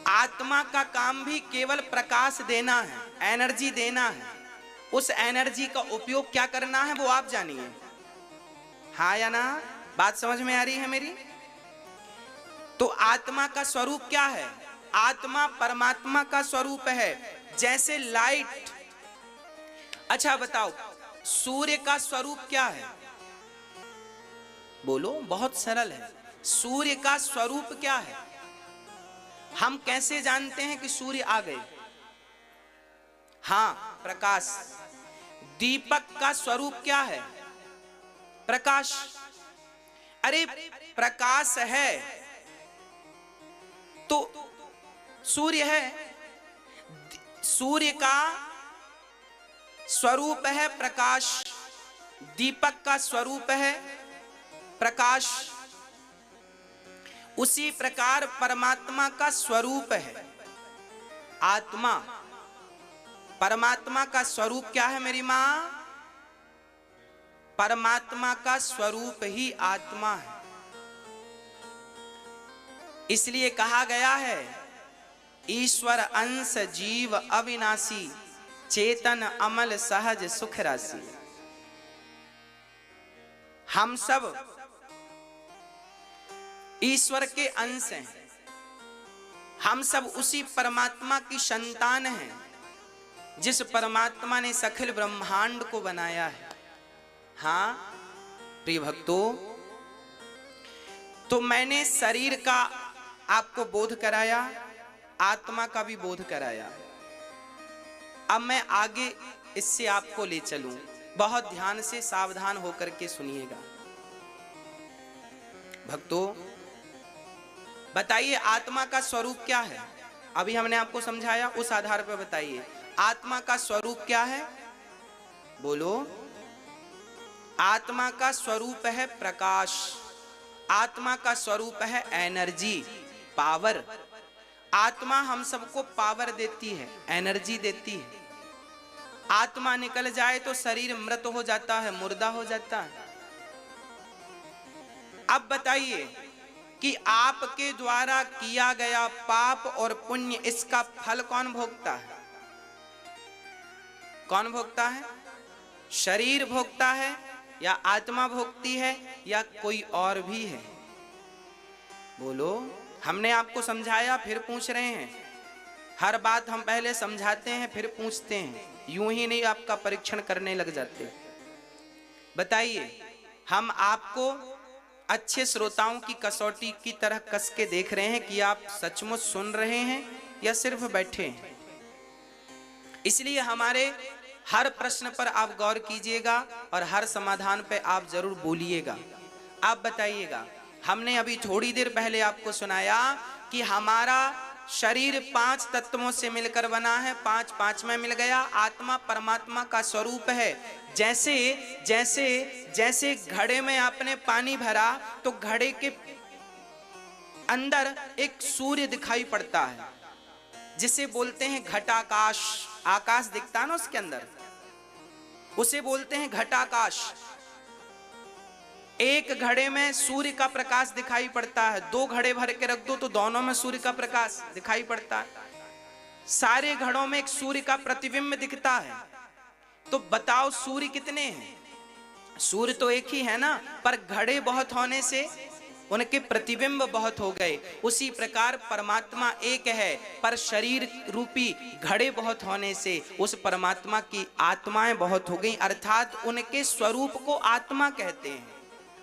आत्मा का काम भी केवल प्रकाश देना है, एनर्जी देना है। उस एनर्जी का उपयोग क्या करना है वो आप जानिए। हाँ या ना? बात समझ में आ रही है मेरी? तो आत्मा का स्वरूप क्या है? आत्मा परमात्मा का स्वरूप है। जैसे लाइट, अच्छा बताओ सूर्य का स्वरूप क्या है? बोलो, बहुत सरल है। सूर्य का स्वरूप क्या है? हम कैसे जानते हैं कि सूर्य आ गए? हाँ, प्रकाश। दीपक का स्वरूप क्या है? प्रकाश। अरे प्रकाश है तो सूर्य है। सूर्य का स्वरूप है प्रकाश, दीपक का स्वरूप है प्रकाश। उसी प्रकार परमात्मा का स्वरूप है आत्मा। परमात्मा का स्वरूप क्या है मेरी मां? परमात्मा का स्वरूप ही आत्मा है। इसलिए कहा गया है ईश्वर अंश जीव अविनाशी, चेतन अमल सहज सुख राशि। हम सब ईश्वर के अंश हैं, हम सब उसी परमात्मा की संतान हैं जिस परमात्मा ने सखिल ब्रह्मांड को बनाया है। हाँ प्रिय भक्तों, तो मैंने शरीर का आपको बोध कराया, आत्मा का भी बोध कराया। अब मैं आगे इससे आपको ले चलूं, बहुत ध्यान से सावधान होकर के सुनिएगा। भक्तों बताइए आत्मा का स्वरूप क्या है? अभी हमने आपको समझाया, उस आधार पर बताइए आत्मा का स्वरूप क्या है? बोलो। आत्मा का स्वरूप है प्रकाश, आत्मा का स्वरूप है एनर्जी, पावर। आत्मा हम सबको पावर देती है, एनर्जी देती है। आत्मा निकल जाए तो शरीर मृत हो जाता है, मुर्दा हो जाता है। अब बताइए कि आपके द्वारा किया गया पाप और पुण्य, इसका फल कौन भोगता है? कौन भोगता है? शरीर भोगता है या आत्मा भोगती है या कोई और भी है? बोलो। हमने आपको समझाया फिर पूछ रहे हैं। हर बात हम पहले समझाते हैं फिर पूछते हैं, यूं ही नहीं आपका परीक्षण करने लग जाते। बताइए, हम आपको अच्छे श्रोताओं की कसौटी की तरह कस के देख रहे हैं कि आप सचमुच सुन रहे हैं या सिर्फ बैठे हैं। इसलिए हमारे हर प्रश्न पर आप गौर कीजिएगा और हर समाधान पे आप जरूर बोलिएगा। आप बताइएगा, हमने अभी थोड़ी देर पहले आपको सुनाया कि हमारा शरीर 5 तत्वों से मिलकर बना है, 5 5 में मिल गया। आत्मा परमात्मा का स्वरूप है। जैसे जैसे जैसे घड़े में आपने पानी भरा तो घड़े के अंदर एक सूर्य दिखाई पड़ता है जिसे बोलते हैं घटाकाश। आकाश दिखता है ना उसके अंदर, उसे बोलते हैं घटाकाश। एक घड़े में सूर्य का प्रकाश दिखाई पड़ता है, 2 घड़े भर के रख दो तो दोनों में सूर्य का प्रकाश दिखाई पड़ता है। सारे घड़ों में एक सूर्य का प्रतिबिंब दिखता है। तो बताओ सूर्य कितने हैं? सूर्य तो एक ही है ना, पर घड़े बहुत होने से उनके प्रतिबिंब बहुत हो गए। उसी प्रकार परमात्मा एक है, पर शरीर रूपी घड़े बहुत होने से उस परमात्मा की आत्माएं बहुत हो गई, अर्थात उनके स्वरूप को आत्मा कहते हैं।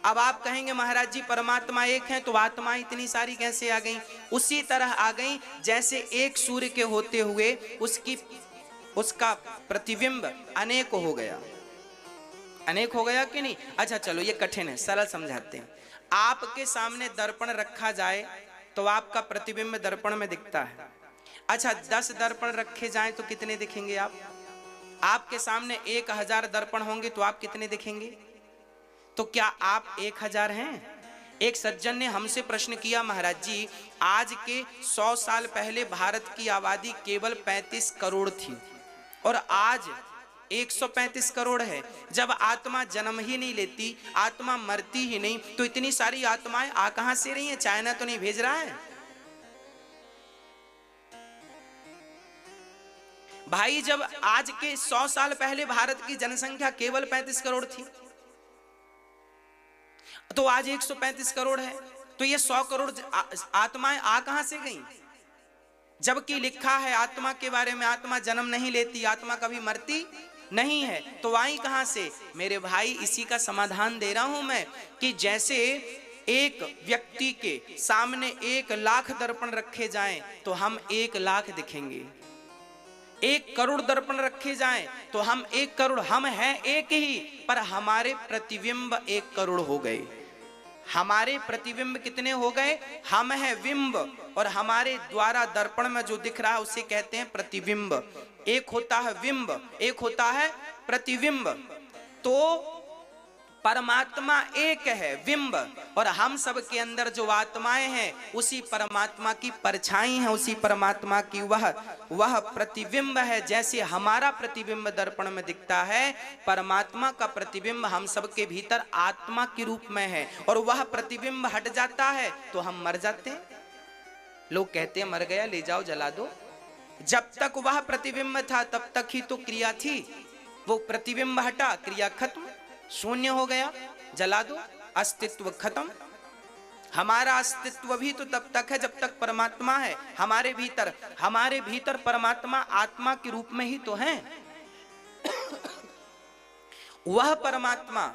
अब आप कहेंगे महाराज जी परमात्मा एक है तो आत्मा इतनी सारी कैसे आ गई? उसी तरह आ गई जैसे एक सूर्य के होते हुए उसका प्रतिबिंब अनेक हो गया। अनेक हो गया कि नहीं? अच्छा चलो ये कठिन है, सरल समझाते हैं। आपके सामने दर्पण रखा जाए तो आपका प्रतिबिंब दर्पण में दिखता है। अच्छा 10 दर्पण रखे जाएं तो कितने दिखेंगे आप? आपके सामने 1000 दर्पण होंगे तो आप कितने दिखेंगे? तो क्या आप 1000 हैं? एक सज्जन ने हमसे प्रश्न किया, महाराज जी आज के 100 साल पहले भारत की आबादी केवल 35 करोड़ थी और आज 135 करोड़ है। जब आत्मा जन्म ही नहीं लेती, आत्मा मरती ही नहीं, तो इतनी सारी आत्माएं आ कहां से रही हैं? चाइना तो नहीं भेज रहा है भाई। जब आज के 100 साल पहले भारत की जनसंख्या केवल 35 करोड़ थी तो आज 135 करोड़ है, तो ये 100 करोड़ आत्माएं आ कहां से गई? जबकि लिखा है आत्मा के बारे में, आत्मा जन्म नहीं लेती, आत्मा कभी मरती नहीं है, तो आई कहां से? मेरे भाई इसी का समाधान दे रहा हूं मैं कि जैसे एक व्यक्ति के सामने 1 लाख दर्पण रखे जाएं तो हम 1 लाख दिखेंगे। 1 करोड़ दर्पण रखे जाएं तो हम 1 करोड़, हम हैं एक ही, पर हमारे प्रतिबिंब 1 करोड़ हो गए। हमारे प्रतिबिंब कितने हो गए? हम हैं बिंब और हमारे द्वारा दर्पण में जो दिख रहा है उसे कहते हैं प्रतिबिंब। एक होता है बिंब, एक होता है प्रतिबिंब। तो परमात्मा एक है बिंब, और हम सब के अंदर जो आत्माएं हैं उसी परमात्मा की परछाई है, उसी परमात्मा की वह प्रतिबिंब है। जैसे हमारा प्रतिबिंब दर्पण में दिखता है, परमात्मा का प्रतिबिंब हम सब के भीतर आत्मा के रूप में है, और वह प्रतिबिंब हट जाता है तो हम मर जाते हैं। लोग कहते हैं मर गया ले जाओ जला दो। जब तक वह प्रतिबिंब था तब तक ही तो क्रिया थी। वो प्रतिबिंब हटा, क्रिया खत्म, शून्य हो गया, जला दो, अस्तित्व खत्म। हमारा अस्तित्व भी तो तब तक है जब तक परमात्मा है हमारे भीतर। हमारे भीतर परमात्मा आत्मा के रूप में ही तो है। वह परमात्मा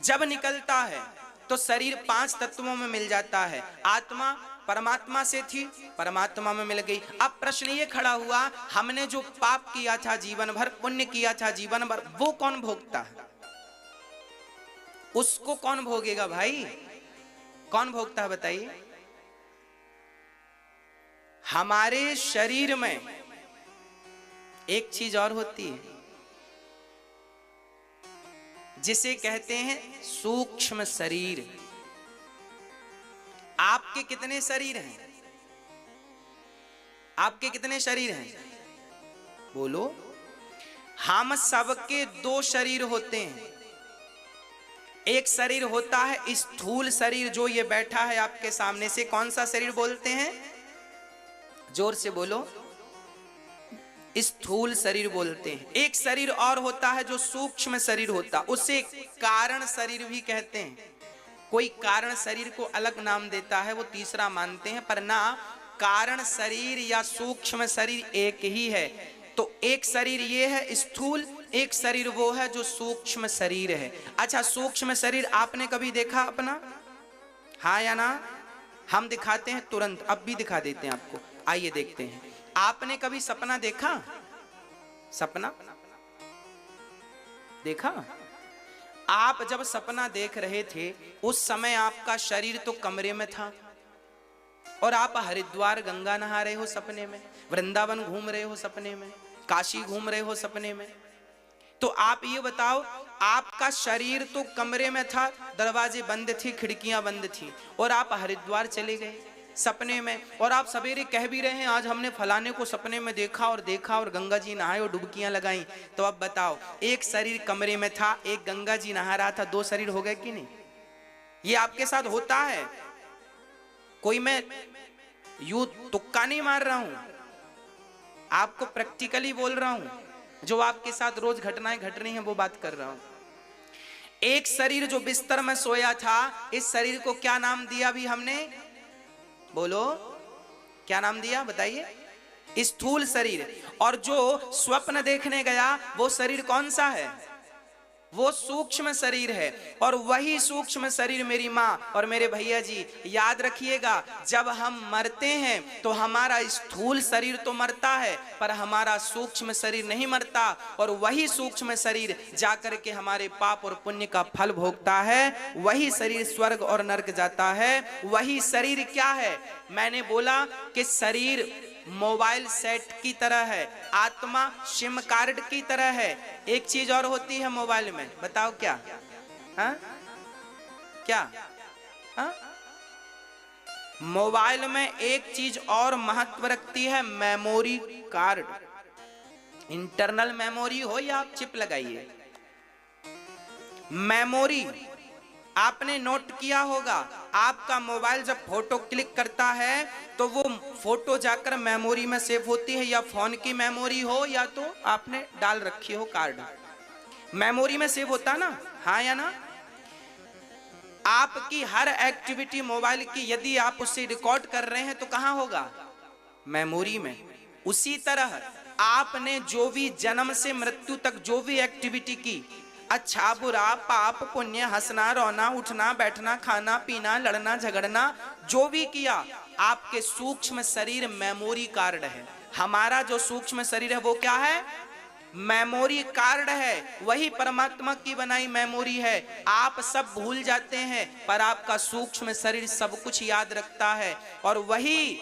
जब निकलता है तो शरीर 5 तत्वों में मिल जाता है। आत्मा परमात्मा से थी, परमात्मा में मिल गई। अब प्रश्न ये खड़ा हुआ, हमने जो पाप किया था जीवन भर, पुण्य किया था जीवन भर, वो कौन भोगता है? उसको कौन भोगेगा भाई? कौन भोगता है बताइए? हमारे शरीर में एक चीज और होती है जिसे कहते हैं सूक्ष्म शरीर। आपके कितने शरीर हैं? आपके कितने शरीर हैं? बोलो। हम सबके 2 शरीर होते हैं। एक शरीर होता है स्थूल शरीर, जो ये बैठा है आपके सामने से। कौन सा शरीर बोलते हैं? जोर से बोलो। स्थूल शरीर बोलते हैं। एक शरीर और होता है जो सूक्ष्म शरीर होता, उसे कारण शरीर भी कहते हैं। कोई कारण शरीर को अलग नाम देता है, वो तीसरा मानते हैं, पर ना कारण शरीर या सूक्ष्म शरीर एक ही है। तो एक शरीर ये है स्थूल, एक शरीर वो है जो सूक्ष्म शरीर है। अच्छा सूक्ष्म शरीर आपने कभी देखा अपना? हाँ या ना? हम दिखाते हैं तुरंत, अब भी दिखा देते हैं आपको। आइए देखते हैं। आपने कभी सपना देखा? सपना देखा? आप जब सपना देख रहे थे उस समय आपका शरीर तो कमरे में था और आप हरिद्वार गंगा नहा रहे हो सपने में, वृंदावन घूम रहे हो सपने में, काशी घूम रहे हो सपने में। तो आप ये बताओ, आपका शरीर तो कमरे में था, दरवाजे बंद थे, खिड़कियां बंद थी, और आप हरिद्वार चले गए सपने में, और आप सवेरे कह भी रहे हैं आज हमने फलाने को सपने में देखा और गंगा जी नहाए और डुबकियां लगाई। तो अब बताओ, एक शरीर कमरे में था, एक गंगा जी नहा रहा था, 2 शरीर हो गए कि नहीं? ये आपके साथ होता है। कोई मैं यूं तुक्का नहीं मार रहा हूं, आपको प्रैक्टिकली बोल रहा हूं। जो आपके साथ रोज घटनाएं घट रही हैं वो बात कर रहा हूं। एक शरीर जो बिस्तर में सोया था, इस शरीर को क्या नाम दिया भी हमने? बोलो, क्या नाम दिया बताइए? स्थूल शरीर। और जो स्वप्न देखने गया वो शरीर कौन सा है? वो सूक्ष्म शरीर है। और वही सूक्ष्म शरीर मेरी माँ और मेरे भैया जी याद रखिएगा, जब हम मरते हैं तो हमारा स्थूल शरीर तो मरता है पर हमारा सूक्ष्म शरीर नहीं मरता। और वही सूक्ष्म शरीर जाकर के हमारे पाप और पुण्य का फल भोगता है, वही शरीर स्वर्ग और नरक जाता है। वही शरीर क्या है? मैंने बोला कि शरीर मोबाइल सेट की तरह है, आत्मा सिम कार्ड की तरह है। एक चीज और होती है मोबाइल में, बताओ क्या? हा? क्या? हा? मोबाइल में एक चीज और महत्व रखती है, मेमोरी कार्ड। इंटरनल मेमोरी हो या आप चिप लगाइए, मेमोरी। आपने नोट किया होगा, आपका मोबाइल जब फोटो क्लिक करता है तो वो फोटो जाकर मेमोरी में सेव होती है, या फोन की मेमोरी हो या तो आपने डाल रखी हो कार्ड, मेमोरी में सेव होता ना, हाँ या ना? आपकी हर एक्टिविटी मोबाइल की यदि आप उसे रिकॉर्ड कर रहे हैं तो कहां होगा? मेमोरी में। उसी तरह आपने जो भी जन्म से मृत्यु तक जो भी एक्टिविटी की, अच्छा बुरा पाप पुण्य, हंसना रोना उठना बैठना खाना पीना लड़ना झगड़ना, जो भी किया, आपके सूक्ष्म शरीर मेमोरी कार्ड है। हमारा जो सूक्ष्म शरीर है वो क्या है? मेमोरी कार्ड है। वही परमात्मा की बनाई मेमोरी है। आप सब भूल जाते हैं पर आपका सूक्ष्म शरीर सब कुछ याद रखता है, और वही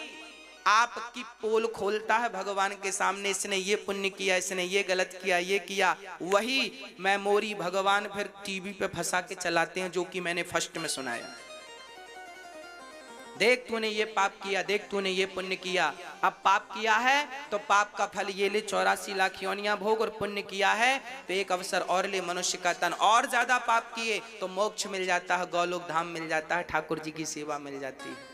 आपकी पोल खोलता है भगवान के सामने। इसने ये पुण्य किया, इसने ये गलत किया, ये किया। वही मेमोरी भगवान फिर टीवी पे फंसा के चलाते हैं, जो कि मैंने फर्स्ट में सुनाया। देख तूने ये पाप किया, देख तूने ये पुण्य किया। अब पाप किया है तो पाप का फल ये ले 84 लाख योनियां भोग, और पुण्य किया है तो एक अवसर और ले मनुष्य का तन। और ज्यादा पाप किए तो मोक्ष मिल जाता है, गौलोक धाम मिल जाता है, ठाकुर जी की सेवा मिल जाती है।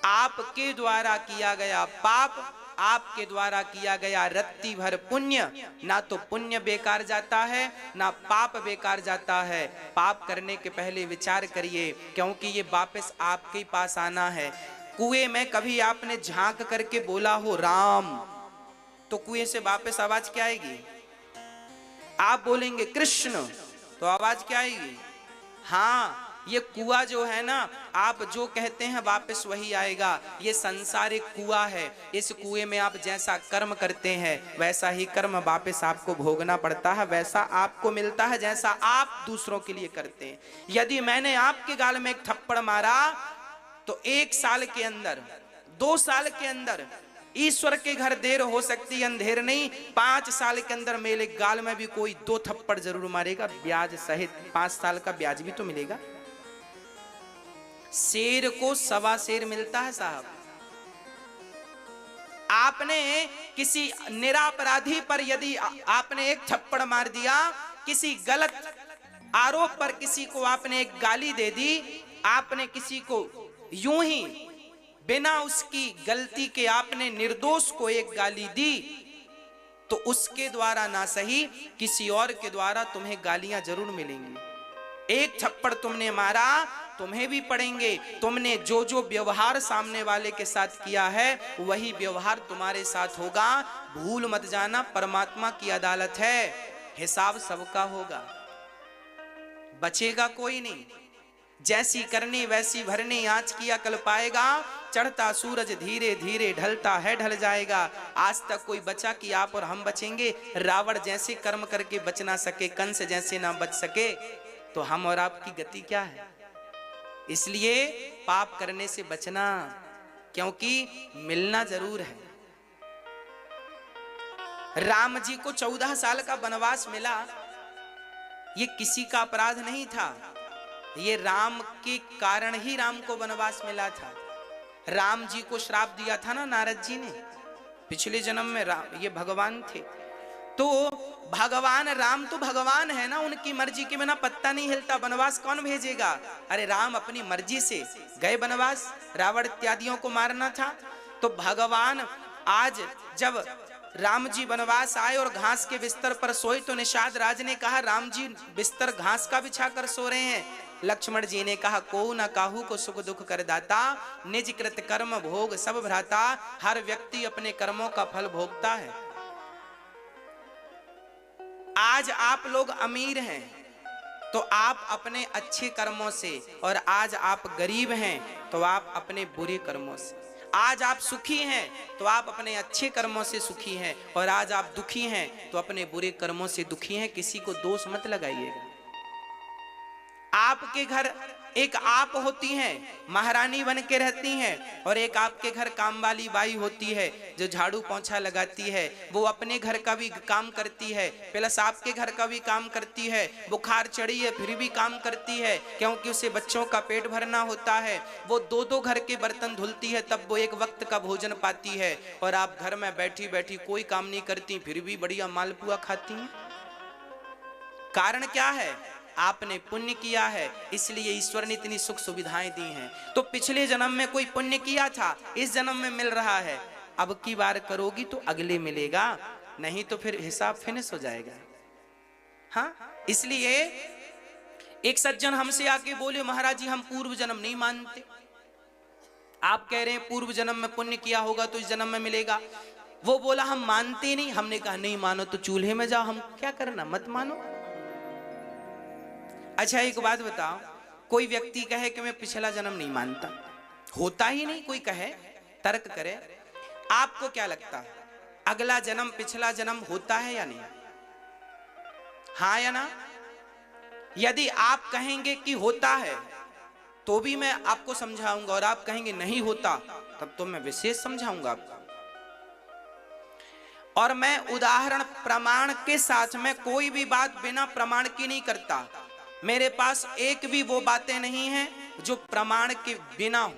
आपके द्वारा किया गया पाप, आपके द्वारा किया गया रत्ती भर पुण्य, ना तो पुण्य बेकार जाता है ना पाप बेकार जाता है। पाप करने के पहले विचार करिए, क्योंकि ये वापस आपके पास आना है। कुएं में कभी आपने झांक करके बोला हो राम, तो कुएं से वापस आवाज क्या आएगी? आप बोलेंगे कृष्ण, तो आवाज क्या आएगी? हाँ, ये कुआ जो है ना, आप जो कहते हैं वापस वही आएगा। ये संसार एक कुआ है, इस कुएं में आप जैसा कर्म करते हैं वैसा ही कर्म वापस आपको भोगना पड़ता है, वैसा आपको मिलता है जैसा आप दूसरों के लिए करते हैं। यदि मैंने आपके गाल में एक थप्पड़ मारा तो 1 साल के अंदर, 2 साल के अंदर, ईश्वर के घर देर हो सकती है अंधेर नहीं, 5 साल के अंदर मेरे गाल में भी कोई 2 थप्पड़ जरूर मारेगा, ब्याज सहित। 5 साल का ब्याज भी तो मिलेगा। शेर को 1.25 शेर मिलता है साहब। आपने किसी निरापराधी पर यदि आपने एक थप्पड़ मार दिया, किसी गलत आरोप पर किसी को आपने एक गाली दे दी, आपने किसी को यूं ही बिना उसकी गलती के आपने निर्दोष को एक गाली दी, तो उसके द्वारा ना सही किसी और के द्वारा तुम्हें गालियां जरूर मिलेंगी। एक थप्पड़ तुमने मारा, तुम्हें भी पड़ेंगे। तुमने जो जो व्यवहार सामने वाले के साथ किया है वही व्यवहार तुम्हारे साथ होगा। भूल मत जाना, परमात्मा की अदालत है, हिसाब सबका होगा, बचेगा कोई नहीं। जैसी करनी वैसी भरनी, आज किया कल पाएगा। चढ़ता सूरज धीरे धीरे ढलता है ढल जाएगा। आज तक कोई बचा कि आप और हम बचेंगे? रावण जैसे कर्म करके बच ना सके, कंस जैसे ना बच सके, तो हम और आपकी गति क्या है? इसलिए पाप करने से बचना, क्योंकि मिलना जरूर है। राम जी को 14 साल का वनवास मिला, ये किसी का अपराध नहीं था, ये राम के कारण ही राम को वनवास मिला था। राम जी को श्राप दिया था ना नारद जी ने, पिछले जन्म में राम ये भगवान थे। तो भगवान राम तो भगवान है ना, उनकी मर्जी के बिना पत्ता नहीं हिलता। वनवास कौन भेजेगा? अरे राम अपनी मर्जी से गए वनवास, रावण इत्यादियों को मारना था। तो भगवान आज जब राम जी वनवास आए और घास के बिस्तर पर सोए, तो निषाद राज ने कहा राम जी बिस्तर घास का बिछा कर सो रहे हैं। लक्ष्मण जी ने कहा को न काहू को सुख दुख कर दाता, निज कृत कर्म भोग सब भ्राता। हर व्यक्ति अपने कर्मों का फल भोगता है। आज आप लोग अमीर हैं तो आप अपने अच्छे कर्मों से, और आज आप गरीब हैं तो आप अपने बुरे कर्मों से। आज आप सुखी हैं तो आप अपने अच्छे कर्मों से सुखी हैं, और आज आप दुखी हैं तो अपने बुरे कर्मों से दुखी हैं। किसी को दोष मत लगाइएगा। आपके घर एक आप होती हैं, महारानी बन के रहती हैं, और एक आपके घर काम वाली बाई होती है जो झाड़ू पोंछा लगाती है। वो अपने घर का भी काम करती है, प्लस आपके घर का भी काम करती है। बुखार चढ़ी है फिर भी काम करती है, क्योंकि उसे बच्चों का पेट भरना होता है। वो दो दो घर के बर्तन धुलती है, तब वो एक वक्त का भोजन पाती है। और आप घर में बैठी बैठी कोई काम नहीं करती, फिर भी बढ़िया मालपुआ खाती हैं। कारण क्या है? आपने पुण्य किया है, इसलिए ईश्वर ने इतनी सुख सुविधाएं दी हैं। तो पिछले जन्म में कोई पुण्य किया था, इस जन्म में मिल रहा है। अब की बार करोगी तो अगले मिलेगा, नहीं तो फिर हिसाब फिनिश हो जाएगा। हाँ, इसलिए एक सज्जन हमसे आके बोले, महाराज जी हम पूर्व जन्म नहीं मानते। आप कह रहे हैं पूर्व जन्म में पुण्य किया होगा तो इस जन्म में मिलेगा। वो बोला हम मानते नहीं। हमने कहा नहीं मानो तो चूल्हे में जाओ, हम क्या करना, मत मानो। अच्छा एक बात बताओ, कोई व्यक्ति कहे कि मैं पिछला जन्म नहीं मानता, होता ही नहीं, कोई कहे, तर्क करे, आपको क्या लगता है अगला जन्म पिछला जन्म होता है या नहीं? हाँ या ना? यदि आप कहेंगे कि होता है तो भी मैं आपको समझाऊंगा, और आप कहेंगे नहीं होता तब तो मैं विशेष समझाऊंगा आपको। और मैं उदाहरण प्रमाण के साथ में कोई भी बात बिना प्रमाण की नहीं करता। मेरे पास एक भी वो बातें नहीं हैं जो प्रमाण के बिना हो।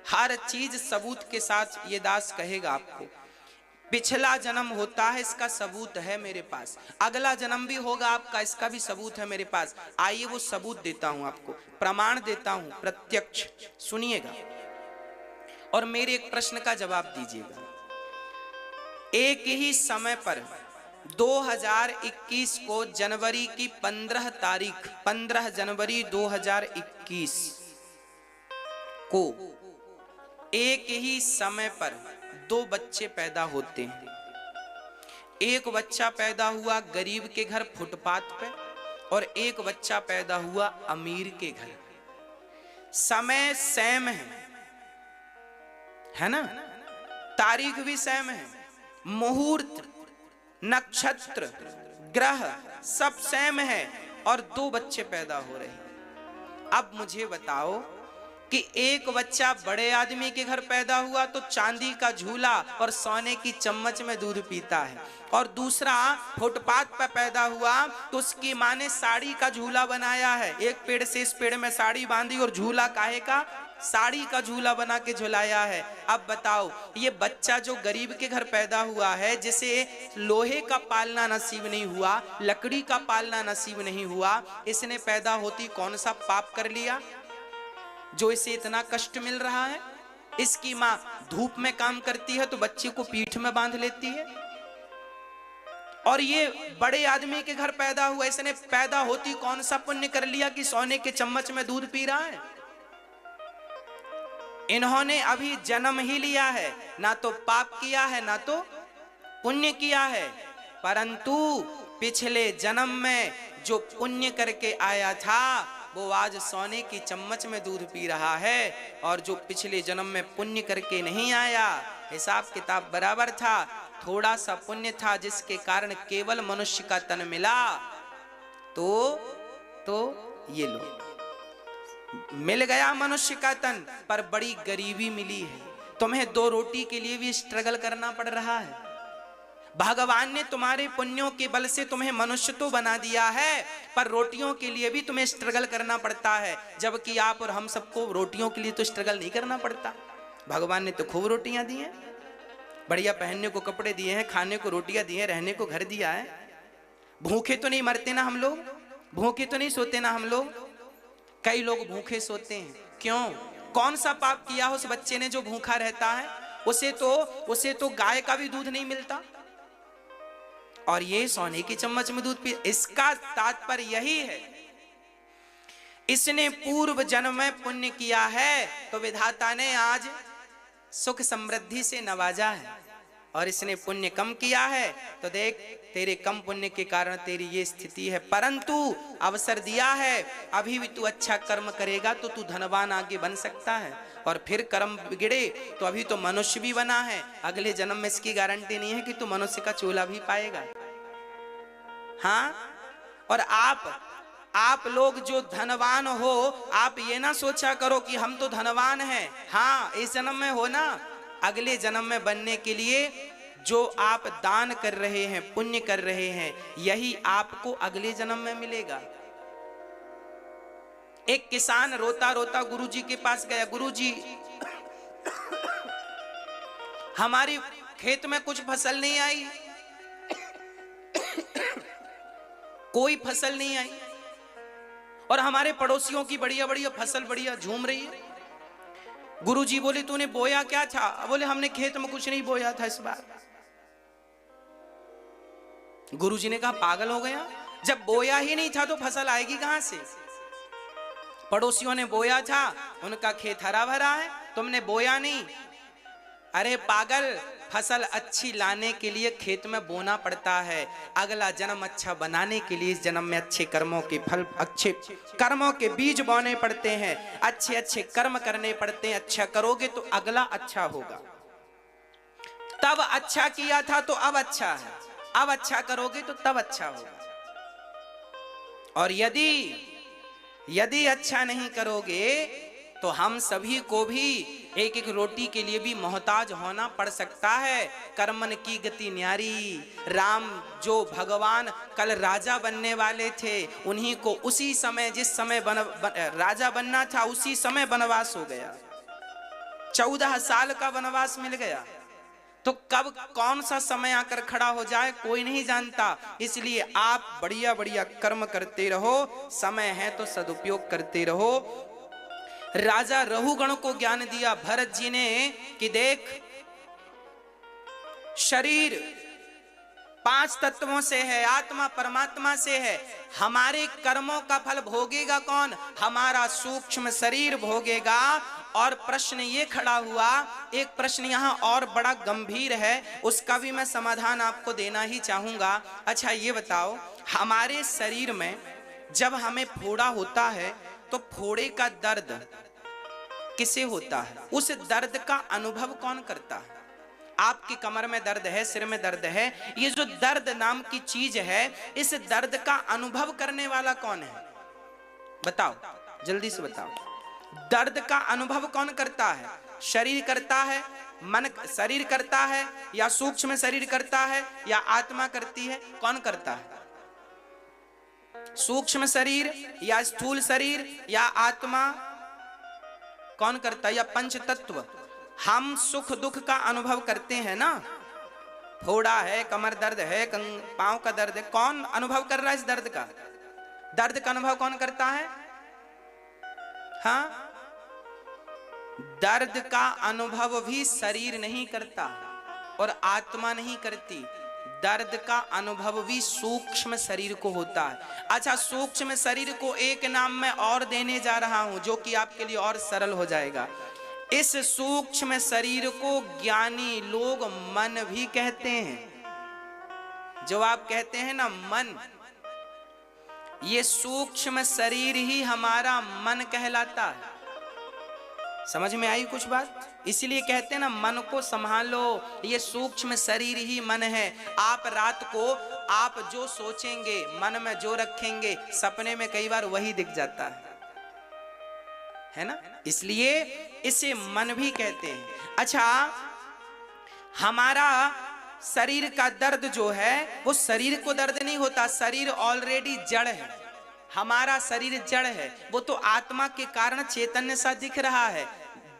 हर चीज सबूत के साथ ये दास कहेगा आपको। पिछला जन्म होता है, इसका सबूत है मेरे पास। अगला जन्म भी होगा आपका, इसका भी सबूत है मेरे पास। आइए वो सबूत देता हूं आपको, प्रमाण देता हूं प्रत्यक्ष, सुनिएगा और मेरे एक प्रश्न का जवाब दीजिएगा। एक ही समय पर 2021 को जनवरी की 15 तारीख, 15 जनवरी 2021 को एक ही समय पर दो बच्चे पैदा होते हैं। एक बच्चा पैदा हुआ गरीब के घर फुटपाथ पे, और एक बच्चा पैदा हुआ अमीर के घर। समय सेम है ना? तारीख भी सेम है, मुहूर्त, नक्षत्र, ग्रह सब सेम है, और दो बच्चे पैदा हो रहे हैं। अब मुझे बताओ कि एक बच्चा बड़े आदमी के घर पैदा हुआ तो चांदी का झूला और सोने की चम्मच में दूध पीता है, और दूसरा फुटपाथ पर पैदा हुआ तो उसकी माँ ने साड़ी का झूला बनाया है। एक पेड़ से इस पेड़ में साड़ी बांधी और झूला काहे का, साड़ी का झूला बना के झुलाया है। अब बताओ ये बच्चा जो गरीब के घर पैदा हुआ है, जिसे लोहे का पालना नसीब नहीं हुआ, लकड़ी का पालना नसीब नहीं हुआ, इसने पैदा होती कौन सा पाप कर लिया जो इसे इतना कष्ट मिल रहा है? इसकी माँ धूप में काम करती है तो बच्चे को पीठ में बांध लेती है, और ये बड़े आदमी के घर पैदा हुआ, इसने पैदा होती कौन सा पुण्य कर लिया कि सोने के चम्मच में दूध पी रहा है? इन्होंने अभी जन्म ही लिया है, ना तो पाप किया है ना तो पुण्य किया है, परंतु पिछले जन्म में जो पुण्य करके आया था वो आज सोने की चम्मच में दूध पी रहा है, और जो पिछले जन्म में पुण्य करके नहीं आया, हिसाब किताब बराबर था, थोड़ा सा पुण्य था जिसके कारण केवल मनुष्य का तन मिला, तो ये लो मिल गया मनुष्य का तन, पर बड़ी गरीबी मिली है। तुम्हें दो रोटी के लिए भी स्ट्रगल करना पड़ रहा है। भगवान ने तुम्हारे पुण्यों के बल से तुम्हें मनुष्य तो बना दिया है, पर रोटियों के लिए भी तुम्हें स्ट्रगल करना पड़ता है, जबकि आप और हम सबको रोटियों के लिए तो स्ट्रगल नहीं करना पड़ता। भगवान ने तो खूब रोटियां दी हैं, बढ़िया पहनने को कपड़े दिए हैं, खाने को रोटियां दी हैं, रहने को घर दिया है। भूखे तो नहीं मरते ना हम लोग, भूखे तो नहीं सोते ना हम लोग। कई लोग भूखे सोते हैं, क्यों? कौन सा पाप किया उस बच्चे ने जो भूखा रहता है? उसे तो गाय का भी दूध नहीं मिलता, और ये सोने की चम्मच में दूध पी। इसका तात्पर्य यही है, इसने पूर्व जन्म में पुण्य किया है तो विधाता ने आज सुख समृद्धि से नवाजा है। और इसने पुण्य कम किया है तो देख तेरे कम पुण्य के कारण तेरी ये स्थिति है, परंतु अवसर दिया है, अभी भी तू अच्छा कर्म करेगा तो तू धनवान आगे बन सकता है, और फिर कर्म बिगड़े तो अभी तो मनुष्य भी बना है, अगले जन्म में इसकी गारंटी नहीं है कि तू मनुष्य का चूल्हा भी पाएगा। हाँ, और आप लोग जो धनवान हो, आप ये ना सोचा करो कि हम तो धनवान हैं, हाँ इस जन्म में हो ना, अगले जन्म में बनने के लिए जो आप दान कर रहे हैं, पुण्य कर रहे हैं, यही आपको अगले जन्म में मिलेगा। एक किसान रोता रोता गुरुजी के पास गया, गुरुजी हमारी खेत में कुछ फसल नहीं आई, कोई फसल नहीं आई, और हमारे पड़ोसियों की बढ़िया बढ़िया फसल बढ़िया झूम रही है। गुरुजी बोले तूने बोया क्या था? बोले हमने खेत में कुछ नहीं बोया था इस बार। गुरुजी ने कहा पागल हो गया, जब बोया ही नहीं था तो फसल आएगी कहां से? पड़ोसियों ने बोया था, उनका खेत हरा भरा है, तुमने बोया नहीं। अरे पागल, फसल अच्छी लाने के लिए खेत में बोना पड़ता है, अगला जन्म अच्छा बनाने के लिए इस जन्म में अच्छे कर्मों के फल, अच्छे कर्मों के बीज बोने पड़ते हैं, अच्छे अच्छे कर्म करने पड़ते हैं। अच्छा करोगे तो अगला अच्छा होगा। तब अच्छा किया था तो अब अच्छा है, अब अच्छा करोगे तो तब अच्छा होगा। और यदि अच्छा नहीं करोगे तो हम सभी को भी एक एक रोटी के लिए भी मोहताज होना पड़ सकता है। कर्मन की गति न्यारी, राम जो भगवान कल राजा बनने वाले थे, उन्हीं को उसी समय जिस समय राजा बनना था उसी समय वनवास हो गया, 14 साल का वनवास मिल गया। तो कब कौन सा समय आकर खड़ा हो जाए कोई नहीं जानता, इसलिए आप बढ़िया बढ़िया कर्म करते रहो, समय है तो सदुपयोग करते रहो। राजा रहुगण को ज्ञान दिया भरत जी ने कि देख, शरीर 5 तत्वों से है, आत्मा परमात्मा से है, हमारे कर्मों का फल भोगेगा कौन? हमारा सूक्ष्म शरीर भोगेगा। और प्रश्न ये खड़ा हुआ, एक प्रश्न यहाँ और बड़ा गंभीर है, उसका भी मैं समाधान आपको देना ही चाहूंगा। अच्छा ये बताओ, हमारे शरीर में जब हमें फोड़ा होता है तो फोड़े का दर्द किसे होता है? उस दर्द का अनुभव कौन करता है? आपकी कमर में दर्द है, सिर में दर्द है, ये जो दर्द नाम की चीज है, इस दर्द का अनुभव करने वाला कौन है? बताओ, जल्दी से बताओ। दर्द का अनुभव कौन करता है? शरीर करता है, मन शरीर करता है, या सूक्ष्म शरीर करता है, या आत्मा करती है? कौन करता है? सूक्ष्म शरीर या स्थूल शरीर या आत्मा कौन करता है? या पंच तत्व? हम सुख दुख का अनुभव करते हैं ना, फोड़ा है, कमर दर्द है, पांव का दर्द है, कौन अनुभव कर रहा है इस दर्द का? दर्द का अनुभव कौन करता है? हाँ, दर्द का अनुभव भी शरीर नहीं करता और आत्मा नहीं करती, दर्द का अनुभव भी सूक्ष्म शरीर को होता है। अच्छा, सूक्ष्म शरीर को एक नाम मैं और देने जा रहा हूं जो कि आपके लिए और सरल हो जाएगा। इस सूक्ष्म शरीर को ज्ञानी लोग मन भी कहते हैं। जो आप कहते हैं ना मन, ये सूक्ष्म शरीर ही हमारा मन कहलाता है। समझ में आई कुछ बात? इसलिए कहते हैं ना, मन को संभालो, ये सूक्ष्म शरीर ही मन है। आप रात को आप जो सोचेंगे, मन में जो रखेंगे, सपने में कई बार वही दिख जाता है ना? इसलिए इसे मन भी कहते हैं। अच्छा, हमारा शरीर का दर्द जो है वो शरीर को दर्द नहीं होता, शरीर ऑलरेडी जड़ है, हमारा शरीर जड़ है, वो तो आत्मा के कारण चैतन्य सा दिख रहा है।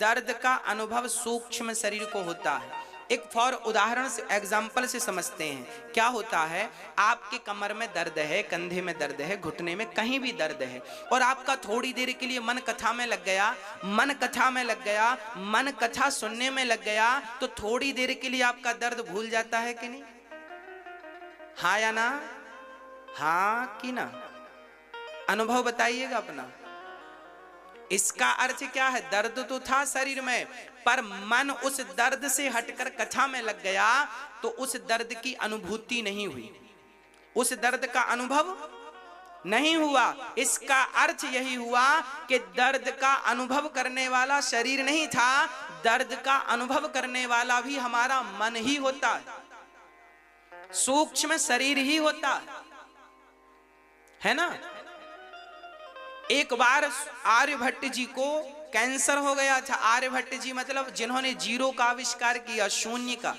दर्द का अनुभव सूक्ष्म शरीर को होता है। एक फॉर उदाहरण से, एग्जाम्पल से समझते हैं। क्या होता है, आपके कमर में दर्द है, कंधे में दर्द है, घुटने में कहीं भी दर्द है, और आपका थोड़ी देर के लिए मन कथा में लग गया, मन कथा में लग गया, मन कथा सुनने में लग गया, तो थोड़ी देर के लिए आपका दर्द भूल जाता है कि नहीं? हाँ या ना? हाँ कि ना? अनुभव बताइएगा अपना। इसका अर्थ क्या है? दर्द तो था शरीर में, पर मन उस दर्द से हटकर कथा में लग गया तो उस दर्द की अनुभूति नहीं हुई, उस दर्द का अनुभव नहीं हुआ। इसका अर्थ यही हुआ कि दर्द का अनुभव करने वाला शरीर नहीं था, दर्द का अनुभव करने वाला भी हमारा मन ही होता है, सूक्ष्म शरीर ही होता है ना। एक बार आर्यभट्ट जी को कैंसर हो गया था। आर्यभट्ट जी मतलब जिन्होंने जीरो का आविष्कार किया, शून्य का,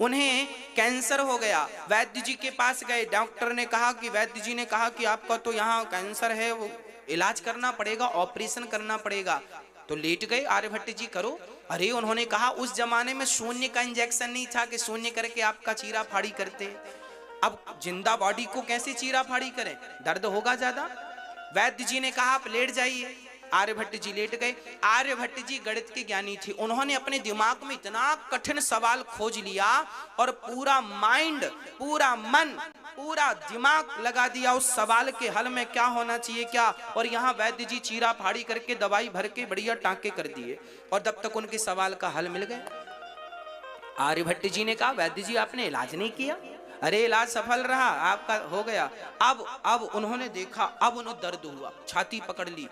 उन्हें कैंसर हो गया। वैद्य जी के पास गए, डॉक्टर ने कहा कि वैद्य जी ने कहा कि आपका तो यहाँ कैंसर है, वो इलाज करना पड़ेगा, ऑपरेशन करना पड़ेगा। तो लेट गए आर्यभट्ट जी, करो। अरे उन्होंने कहा उस जमाने में शून्य का इंजेक्शन नहीं था कि शून्य करके आपका चीरा फाड़ी करते, अब जिंदा बॉडी को कैसे चीरा फाड़ी करें, दर्द होगा ज्यादा। वैद्य जी ने कहा आप लेट जाइए। आर्यभट्ट जी लेट गए। आर्यभट्ट जी गणित के ज्ञानी थे, उन्होंने अपने दिमाग में इतना कठिन सवाल खोज लिया और पूरा माइंड, पूरा मन, पूरा दिमाग लगा दिया उस सवाल के हल में, क्या होना चाहिए क्या। और यहाँ वैद्य जी चीरा फाड़ी करके दवाई भर के बढ़िया टांके कर दिए और तब तक उनके सवाल का हल मिल गया। आर्यभट्ट जी ने कहा वैद्य जी आपने इलाज नहीं किया। अरे इलाज सफल रहा, आपका हो गया। अब उन्होंने देखा, अब उन्हें दर्द हुआ, छाती पकड़ ली,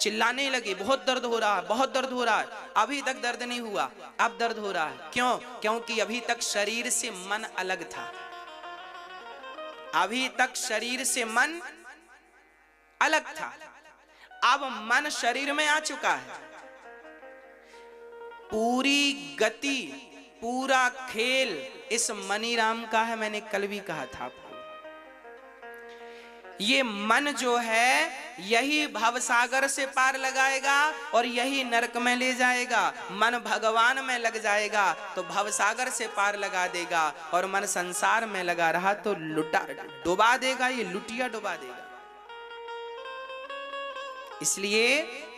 चिल्लाने लगे बहुत दर्द हो रहा है, बहुत दर्द हो रहा है। अभी तक दर्द नहीं हुआ, अब दर्द हो रहा है। क्यों? क्योंकि अभी तक शरीर से मन अलग था, अभी तक शरीर से मन अलग था। अब मन शरीर में आ चुका है, पूरी गति, पूरा खेल इस मनीराम का है। मैंने कल भी कहा था आपको, ये मन जो है यही भवसागर से पार लगाएगा और यही नरक में ले जाएगा। मन भगवान में लग जाएगा तो भवसागर से पार लगा देगा, और मन संसार में लगा रहा तो लुटा डुबा देगा, ये लुटिया डुबा देगा।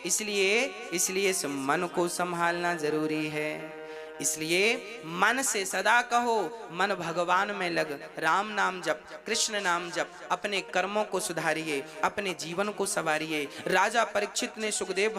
इसलिए इस मन को संभालना जरूरी है। इसलिए मन से सदा कहो, मन भगवान में लग, राम नाम जप, कृष्ण नाम जप, अपने कर्मों को सुधारिए, अपने जीवन को संवारिए। राजा परीक्षित ने सुखदेव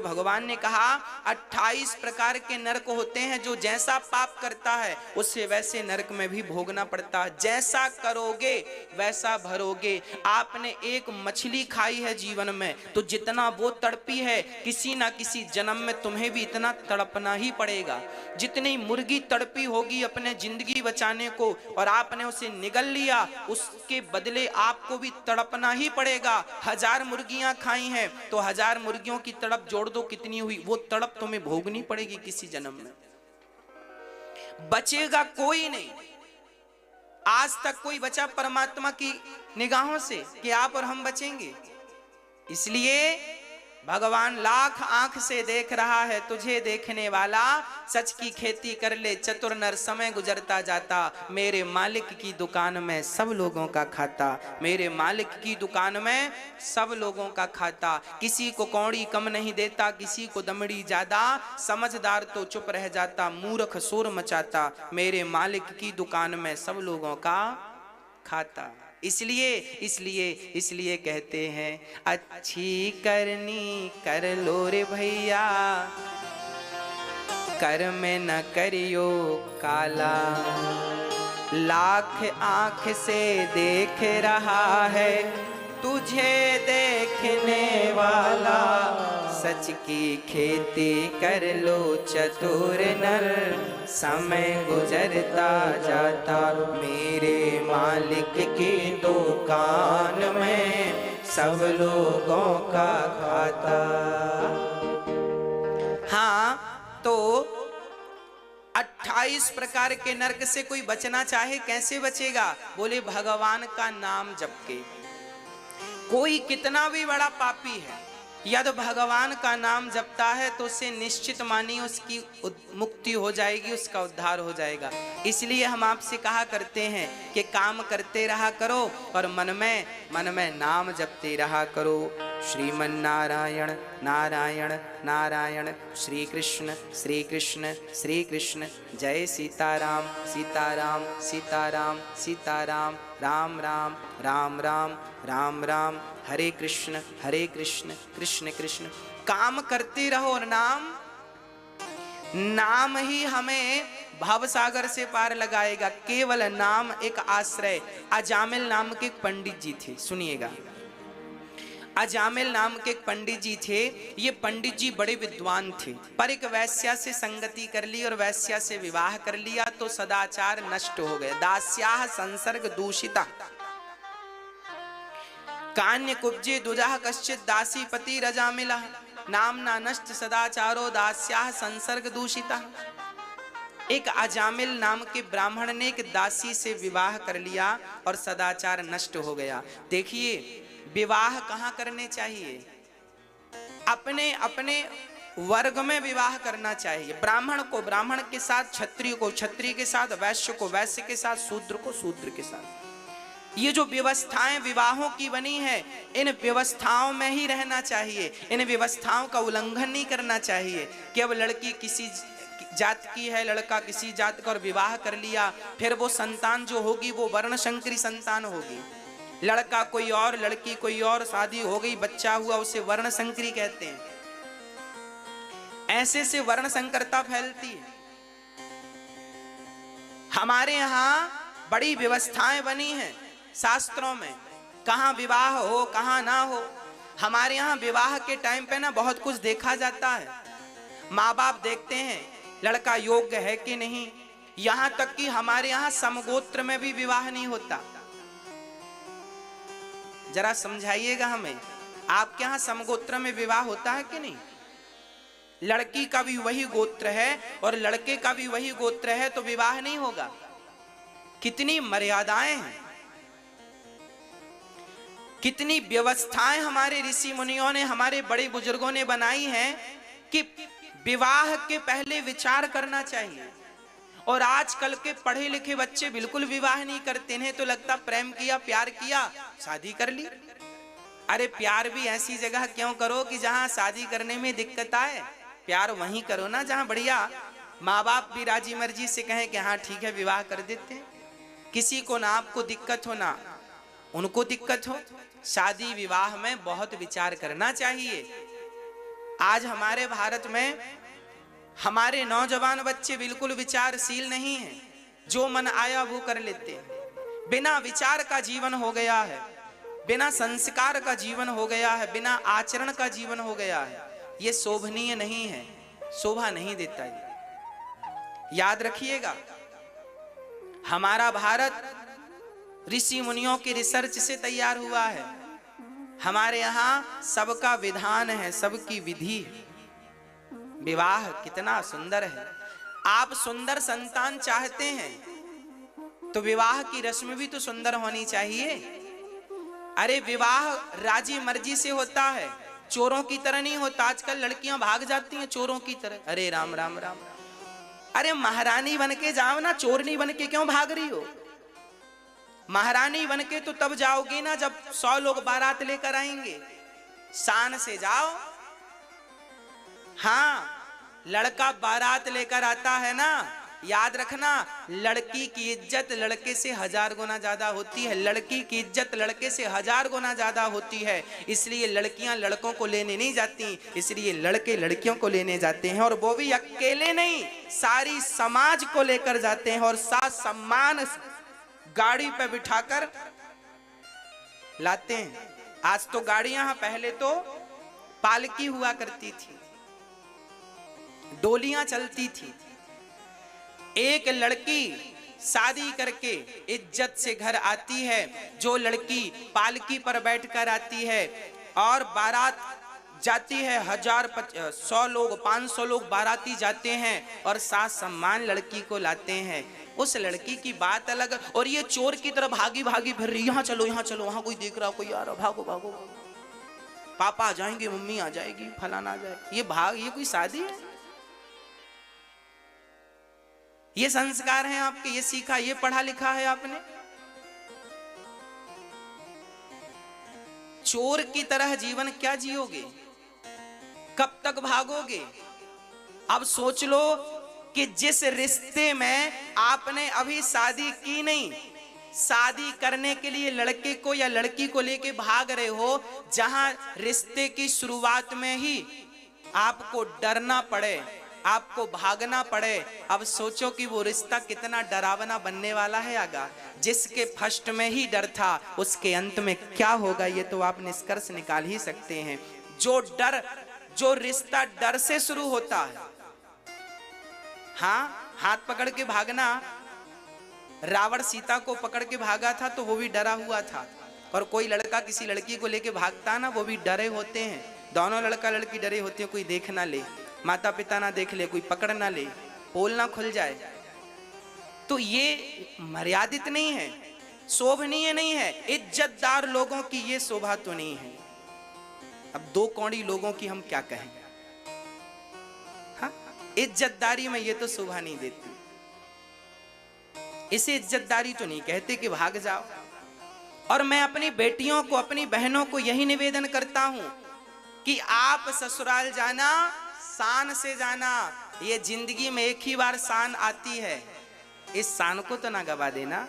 भगवान ने कहा 28 प्रकार के नरक होते हैं, जो जैसा पाप करता है उससे वैसे नरक में भी भोगना पड़ता है। जैसा करोगे वैसा भरोगे। आपने एक मछली खाई है जीवन में, तो जितना वो तड़पी है किसी ना किसी जन्म में तुम्हें भी इतना तड़पना ही पड़ेगा। जितनी मुर्गी तड़पी होगी अपने जिंदगी बचाने को और आपने उसे निगल लिया, उसके बदले आपको भी तड़पना ही पड़ेगा। 1000 मुर्गियां खाई हैं तो 1000 मुर्गियों की तड़प जोड़ दो कितनी हुई, वो तड़प तुम्हें भोगनी पड़ेगी किसी जन्म में। बचेगा कोई नहीं। आज तक कोई बचा परमात्मा की निगाहों से कि आप और हम बचेंगे? इसलिए भगवान लाख आंख से देख रहा है तुझे देखने वाला, सच की खेती कर ले चतुर नर, समय गुजरता जाता। मेरे मालिक की दुकान में सब लोगों का खाता, मेरे मालिक की दुकान में सब लोगों का खाता। किसी को कौड़ी कम नहीं देता, किसी को दमड़ी ज्यादा, समझदार तो चुप रह जाता, मूर्ख शोर मचाता। मेरे मालिक की दुकान में सब लोगों का खाता। इसलिए कहते हैं अच्छी करनी कर लो रे भैया, कर में न करियो काला। लाख आंख से देख रहा है तुझे देखने वाला, सच की खेती कर लो चतुर नर, समय गुजरता जाता। मेरे मालिक की दुकान में सब लोगों का खाता। हाँ, तो 28 प्रकार के नरक से कोई बचना चाहे कैसे बचेगा? बोले भगवान का नाम जप के। कोई कितना भी बड़ा पापी है, यदि भगवान का नाम जपता है तो उसे निश्चित मानिए उसकी मुक्ति हो जाएगी, उसका उद्धार हो जाएगा। इसलिए हम आपसे कहा करते हैं कि काम करते रहा करो और मन में नाम जपते रहा करो। श्रीमन नारायण नारायण नारायण, श्री कृष्ण श्री कृष्ण श्री कृष्ण, जय सीताराम सीताराम सीताराम सीताराम, राम राम राम राम राम राम, हरे कृष्ण कृष्ण कृष्ण कृष्ण। काम करते रहो और नाम नाम ही हमें भव सागर से पार लगाएगा, केवल नाम एक आश्रय। अजामिल नाम के एक पंडित जी थे, सुनिएगा। अजामिल नाम के एक पंडित जी थे। ये पंडित जी बड़े विद्वान थे, पर एक वैश्या से संगति कर ली और वैश्या से विवाह कर लिया तो सदाचार नष्ट हो गए। दास्याः संसर्ग दूषिता कान्य कुब्जे दुजाः कश्चित दासी पति रजामिलः नामना नष्ट सदाचारो दास्याः संसर्ग दूषिता। एक अजामिल नाम के ब्राह्मण ने एक दासी से विवाह कर लिया और सदाचार नष्ट हो गया। देखिए, विवाह कहाँ करने चाहिए? अपने अपने वर्ग में विवाह करना चाहिए। ब्राह्मण को ब्राह्मण के साथ, क्षत्रिय को क्षत्रिय के साथ, वैश्य को वैश्य के साथ, शूद्र को शूद्र के साथ। ये जो व्यवस्थाएं विवाहों की बनी है, इन व्यवस्थाओं में ही रहना चाहिए। इन व्यवस्थाओं का उल्लंघन नहीं करना चाहिए कि अब लड़की किसी जात की है, लड़का किसी जात का और विवाह कर लिया, फिर वो संतान जो होगी वो वर्ण संकरी संतान होगी। लड़का कोई और, लड़की कोई और, शादी हो गई, बच्चा हुआ, उसे वर्ण संकरी कहते हैं। ऐसे से वर्ण संकरता फैलती है। हमारे यहां बड़ी व्यवस्थाएं बनी हैं शास्त्रों में, कहां विवाह हो कहां ना हो। हमारे यहां विवाह के टाइम पे ना बहुत कुछ देखा जाता है। माँ बाप देखते हैं लड़का योग्य है कि नहीं। यहां तक कि हमारे यहां समगोत्र में भी विवाह नहीं होता। जरा समझाइएगा हमें, आपके यहां समगोत्र में विवाह होता है कि नहीं? लड़की का भी वही गोत्र है और लड़के का भी वही गोत्र है तो विवाह नहीं होगा। कितनी मर्यादाएं हैं, कितनी व्यवस्थाएं हमारे ऋषि मुनियों ने, हमारे बड़े बुजुर्गों ने बनाई हैं कि विवाह के पहले विचार करना चाहिए। और आजकल के पढ़े लिखे बच्चे बिल्कुल विवाह नहीं करते हैं, तो लगता प्रेम किया, प्यार किया, शादी कर ली। अरे प्यार भी ऐसी जगह क्यों करो कि जहां शादी करने में दिक्कत आए। प्यार वहीं करो ना जहां बढ़िया माँ बाप भी राजी मर्जी से कहें कि हाँ ठीक है विवाह कर देते हैं। किसी को ना आपको दिक्कत हो ना उनको दिक्कत हो। शादी विवाह में बहुत विचार करना चाहिए। आज हमारे भारत में हमारे नौजवान बच्चे बिल्कुल विचारशील नहीं हैं, जो मन आया वो कर लेते हैं। बिना विचार का जीवन हो गया है, बिना संस्कार का जीवन हो गया है, बिना आचरण का जीवन हो गया है। ये शोभनीय नहीं है, शोभा नहीं देता। ये याद रखिएगा, हमारा भारत ऋषि मुनियों की रिसर्च से तैयार हुआ है। हमारे यहाँ सबका विधान है, सबकी विधि है। विवाह कितना सुंदर है। आप सुंदर संतान चाहते हैं तो विवाह की रस्म भी तो सुंदर होनी चाहिए। अरे विवाह राजी मर्जी से होता है, चोरों की तरह नहीं होता। आजकल लड़कियां भाग जाती हैं चोरों की तरह। अरे राम राम राम। अरे महारानी बन के जाओ ना, चोरनी बन के क्यों भाग रही हो? महारानी बन के तो तब जाओगी ना जब 100 लोग बारात लेकर आएंगे। शान से जाओ। हाँ, लड़का बारात लेकर आता है ना, याद रखना, लड़की की इज्जत लड़के से 1000 गुना ज्यादा होती है। लड़की की इज्जत लड़के से 1000 गुना ज्यादा होती है। इसलिए लड़कियां लड़कों को लेने नहीं जाती, इसलिए लड़के लड़कियों को लेने जाते हैं। और वो भी अकेले नहीं, सारी समाज को लेकर जाते हैं और साथ सम्मान गाड़ी पे बिठाकर लाते हैं। आज तो गाड़ियां, पहले तो पालकी हुआ करती थी, डोलियां चलती थी। एक लड़की शादी करके इज्जत से घर आती है, जो लड़की पालकी पर बैठकर आती है और बारात जाती है, 100 लोग 500 लोग बाराती जाते हैं और साथ सम्मान लड़की को लाते हैं। उस लड़की की बात अलग। और ये चोर की तरह भागी भागी फिर रही, यहाँ चलो यहाँ चलो, वहां कोई देख रहा, कोई आ रहा, भागो भागो, पापा आ जाएंगे, मम्मी आ जाएगी, फलाना आ जाएगी। ये भाग, ये कोई शादी है? ये संस्कार हैं आपके, ये सीखा, ये पढ़ा लिखा है आपने? चोर की तरह जीवन क्या जियोगे? कब तक भागोगे? अब सोच लो कि जिस रिश्ते में आपने अभी शादी की नहीं, शादी करने के लिए लड़के को या लड़की को लेके भाग रहे हो, जहां रिश्ते की शुरुआत में ही आपको डरना पड़े आपको भागना पड़े, अब सोचो कि वो रिश्ता कितना डरावना बनने वाला है आगा। जिसके फर्स्ट में ही डर था उसके अंत में क्या होगा ये तो आप निष्कर्ष निकाल ही सकते हैं। जो रिश्ता डर से शुरू होता है, हाँ, हाथ पकड़ के भागना, रावण सीता को पकड़ के भागा था तो वो भी डरा हुआ था, और कोई लड़का किसी लड़की को लेके भागता ना वो भी डरे होते हैं। दोनों लड़का लड़की डरे होते हैं, कोई देख ना ले, माता पिता ना देख ले, कोई पकड़ ना ले, पोल ना खुल जाए। तो ये मर्यादित नहीं है, शोभनीय नहीं है, इज्जतदार लोगों की ये शोभा तो नहीं है। अब दो कौड़ी लोगों की हम क्या कहें, हाँ, इज्जतदारी में ये तो शोभा नहीं देती, इसे इज्जतदारी तो नहीं कहते कि भाग जाओ। और मैं अपनी बेटियों को, अपनी बहनों को यही निवेदन करता हूं कि आप ससुराल जाना शान से जाना। ये जिंदगी में एक ही बार शान आती है, इस शान को तो ना गवा देना।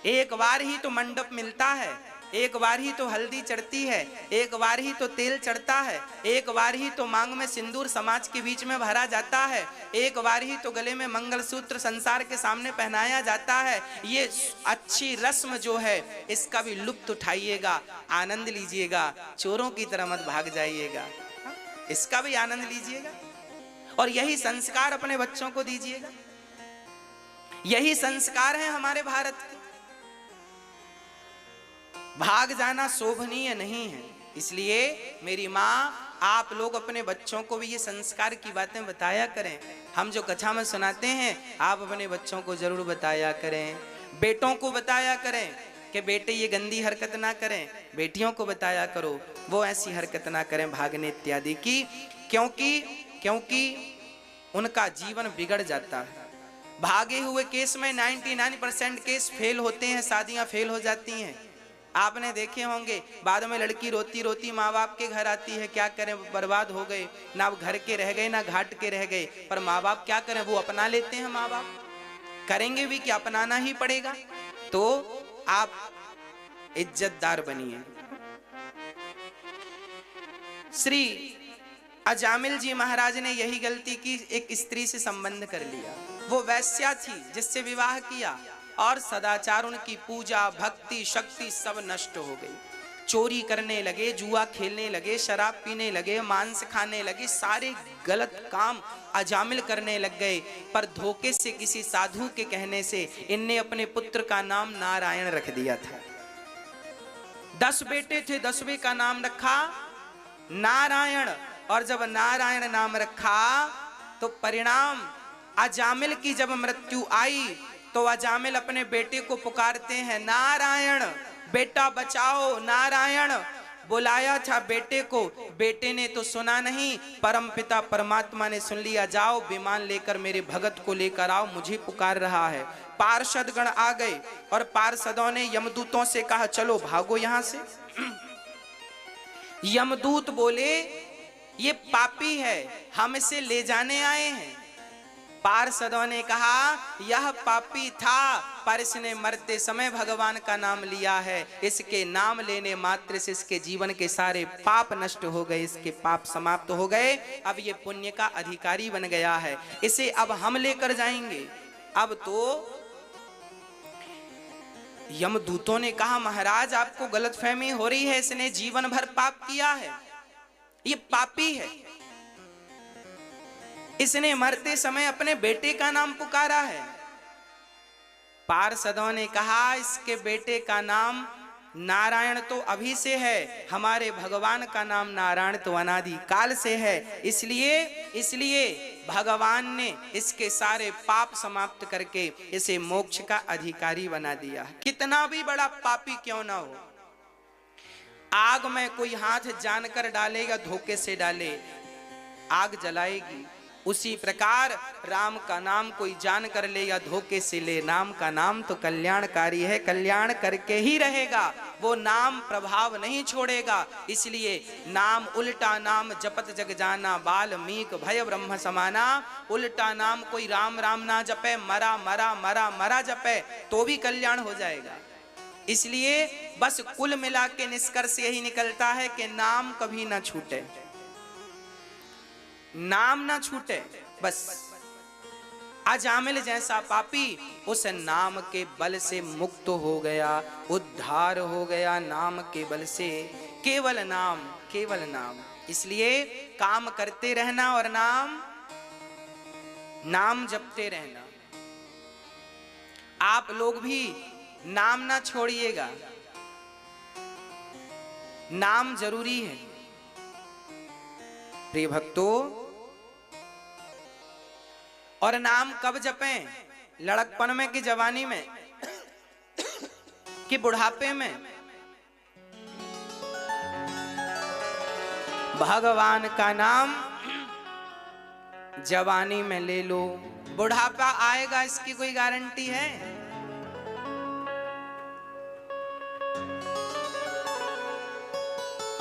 एक बार ही तो मंडप मिलता है, एक बार ही तो हल्दी चढ़ती है, एक बार ही तो तेल चढ़ता है, एक बार ही तो मांग में सिंदूर समाज के बीच में भरा जाता है, एक बार ही तो गले में मंगलसूत्र संसार के सामने पहनाया जाता है। ये अच्छी रस्म जो है इसका भी लुत्फ उठाइएगा, आनंद लीजिएगा, चोरों की तरह मत भाग जाइएगा, इसका भी आनंद लीजिएगा। और यही संस्कार अपने बच्चों को दीजिएगा, यही संस्कार है हमारे भारत के। भाग जाना शोभनीय नहीं है, इसलिए मेरी माँ आप लोग अपने बच्चों को भी ये संस्कार की बातें बताया करें। हम जो कथा में सुनाते हैं आप अपने बच्चों को जरूर बताया करें, बेटों को बताया करें कि बेटे ये गंदी हरकत ना करें, बेटियों को बताया करो वो ऐसी हरकत ना करें भागने इत्यादि की, क्योंकि उनका जीवन बिगड़ जाता है। भागे हुए केस में 99% केस फेल होते हैं, शादियां फेल हो जाती हैं। आपने देखे होंगे, बाद में लड़की रोती रोती माँ बाप के घर आती है, क्या करें बर्बाद हो गए, ना घर के रह गए ना घाट के रह गए, पर माँ बाप क्या करें, वो अपना लेते हैं। माँ बाप करेंगे भी क्या, अपनाना ही पड़ेगा। तो आप इज्जतदार बनिए। श्री अजामिल जी महाराज ने यही गलती की, एक स्त्री से संबंध कर लिया, वो वैश्या थी जिससे विवाह किया, और सदाचार, उनकी पूजा भक्ति शक्ति सब नष्ट हो गई। चोरी करने लगे, जुआ खेलने लगे, शराब पीने लगे, मांस खाने लगे, सारे गलत काम अजामिल करने लग गए। पर धोखे से किसी साधु के कहने से इनने अपने पुत्र का नाम नारायण रख दिया था। 10 बेटे थे, 10वें का नाम रखा नारायण। और जब नारायण नाम रखा तो परिणाम, अजामिल की जब मृत्यु आई तो अजामिल अपने बेटे को पुकारते हैं, नारायण बेटा बचाओ, नारायण। बुलाया था बेटे को, बेटे ने तो सुना नहीं, परमपिता परमात्मा ने सुन लिया, जाओ विमान लेकर मेरे भगत को लेकर आओ, मुझे पुकार रहा है। पार्षद गण आ गए और पार्षदों ने यमदूतों से कहा, चलो भागो यहां से। यमदूत बोले, ये पापी है, हम इसे ले जाने आए हैं। पार्षदों ने कहा, यह पापी था पर इसने मरते समय भगवान का नाम लिया है, इसके नाम लेने मात्र से इसके जीवन के सारे पाप नष्ट हो गए, इसके पाप समाप्त हो गए, अब ये पुण्य का अधिकारी बन गया है, इसे अब हम लेकर जाएंगे। अब तो यमदूतों ने कहा, महाराज आपको गलतफहमी हो रही है, इसने जीवन भर पाप किया है, ये पापी है, इसने मरते समय अपने बेटे का नाम पुकारा है। पार्षदों ने कहा, इसके बेटे का नाम नारायण तो अभी से है, हमारे भगवान का नाम नारायण तो अनादि काल से है, इसलिए भगवान ने इसके सारे पाप समाप्त करके इसे मोक्ष का अधिकारी बना दिया। कितना भी बड़ा पापी क्यों ना हो, आग में कोई हाथ जानकर डालेगा, धोखे से डाले, आग जलाएगी। उसी प्रकार राम का नाम कोई जान कर ले या धोखे से ले, नाम का नाम तो कल्याणकारी है, कल्याण करके ही रहेगा, वो नाम प्रभाव नहीं छोड़ेगा। इसलिए नाम, उल्टा नाम जपत जग जाना, बाल्मीक भय ब्रह्म समाना। उल्टा नाम कोई राम राम ना जपे, मरा मरा मरा मरा जपे तो भी कल्याण हो जाएगा। इसलिए बस कुल मिला के निष्कर्ष यही निकलता है कि नाम कभी ना छूटे। नाम ना छूटे बस। अजामिल जैसा पापी उस नाम के बल से मुक्त हो गया, उद्धार हो गया नाम के बल से। केवल नाम, केवल नाम। इसलिए काम करते रहना और नाम जपते रहना। आप लोग भी नाम ना छोड़िएगा, नाम जरूरी है प्रिय भक्तों। और नाम कब जपें? लड़कपन में कि जवानी में कि बुढ़ापे में? भगवान का नाम जवानी में ले लो, बुढ़ापा आएगा इसकी कोई गारंटी है?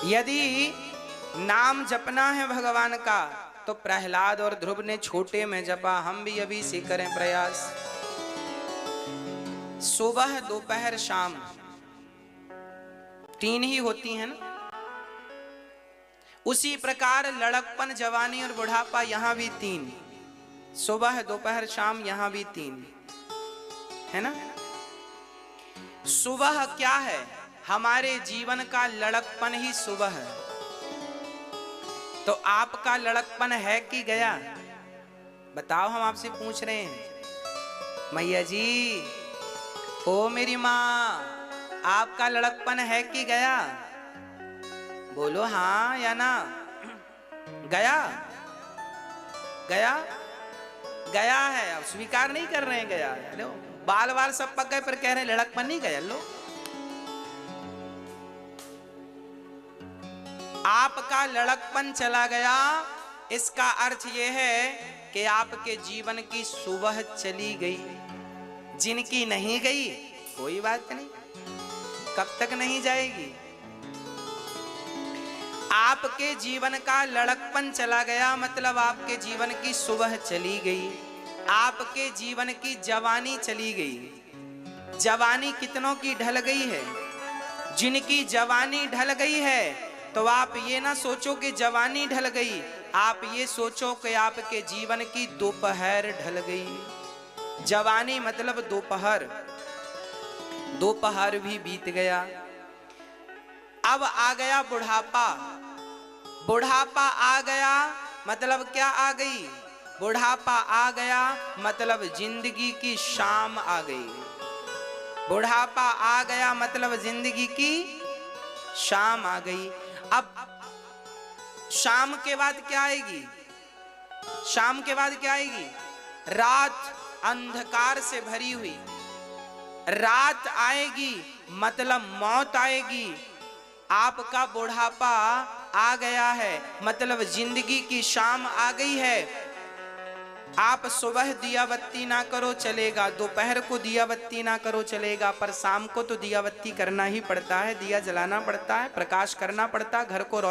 यदि नाम जपना है भगवान का तो प्रहलाद और ध्रुव ने छोटे में जपा, हम भी अभी से करें प्रयास। सुबह दोपहर शाम 3 ही होती हैं ना। उसी प्रकार लड़कपन जवानी और बुढ़ापा यहां भी 3, सुबह दोपहर शाम यहां भी 3 है ना। सुबह क्या है? हमारे जीवन का लड़कपन ही सुबह है। तो आपका लड़कपन है कि गया? बताओ, हम आपसे पूछ रहे हैं मैया जी, ओ मेरी माँ, आपका लड़कपन है कि गया? बोलो हाँ या ना। गया? गया? गया है। अब स्वीकार नहीं कर रहे हैं गया है। लो बाल बाल सब पक गए पर कह रहे हैं लड़कपन नहीं गया। लो आपका लड़कपन चला गया, इसका अर्थ यह है कि आपके जीवन की सुबह चली गई। जिनकी नहीं गई कोई बात नहीं, कब तक नहीं जाएगी। आपके जीवन का लड़कपन चला गया मतलब आपके जीवन की सुबह चली गई, आपके जीवन की जवानी चली गई। जवानी कितनों की ढल गई है? जिनकी जवानी ढल गई है तो आप ये ना सोचो कि जवानी ढल गई, आप ये सोचो कि आपके जीवन की दोपहर ढल गई। जवानी मतलब दोपहर, दोपहर भी बीत गया। अब आ गया बुढ़ापा। बुढ़ापा आ गया मतलब क्या आ गई? बुढ़ापा आ गया मतलब जिंदगी की शाम आ गई। बुढ़ापा आ गया मतलब जिंदगी की शाम आ गई। अब शाम के बाद क्या आएगी? शाम के बाद क्या आएगी? रात अंधकार से भरी हुई रात आएगी मतलब मौत आएगी। आपका बुढ़ापा आ गया है मतलब जिंदगी की शाम आ गई है। आप सुबह दिया बत्ती ना करो चलेगा, दोपहर को दिया बत्ती ना करो चलेगा, पर शाम को तो दिया बत्ती करना ही पड़ता है, दिया जलाना पड़ता है, प्रकाश करना पड़ता है, घर को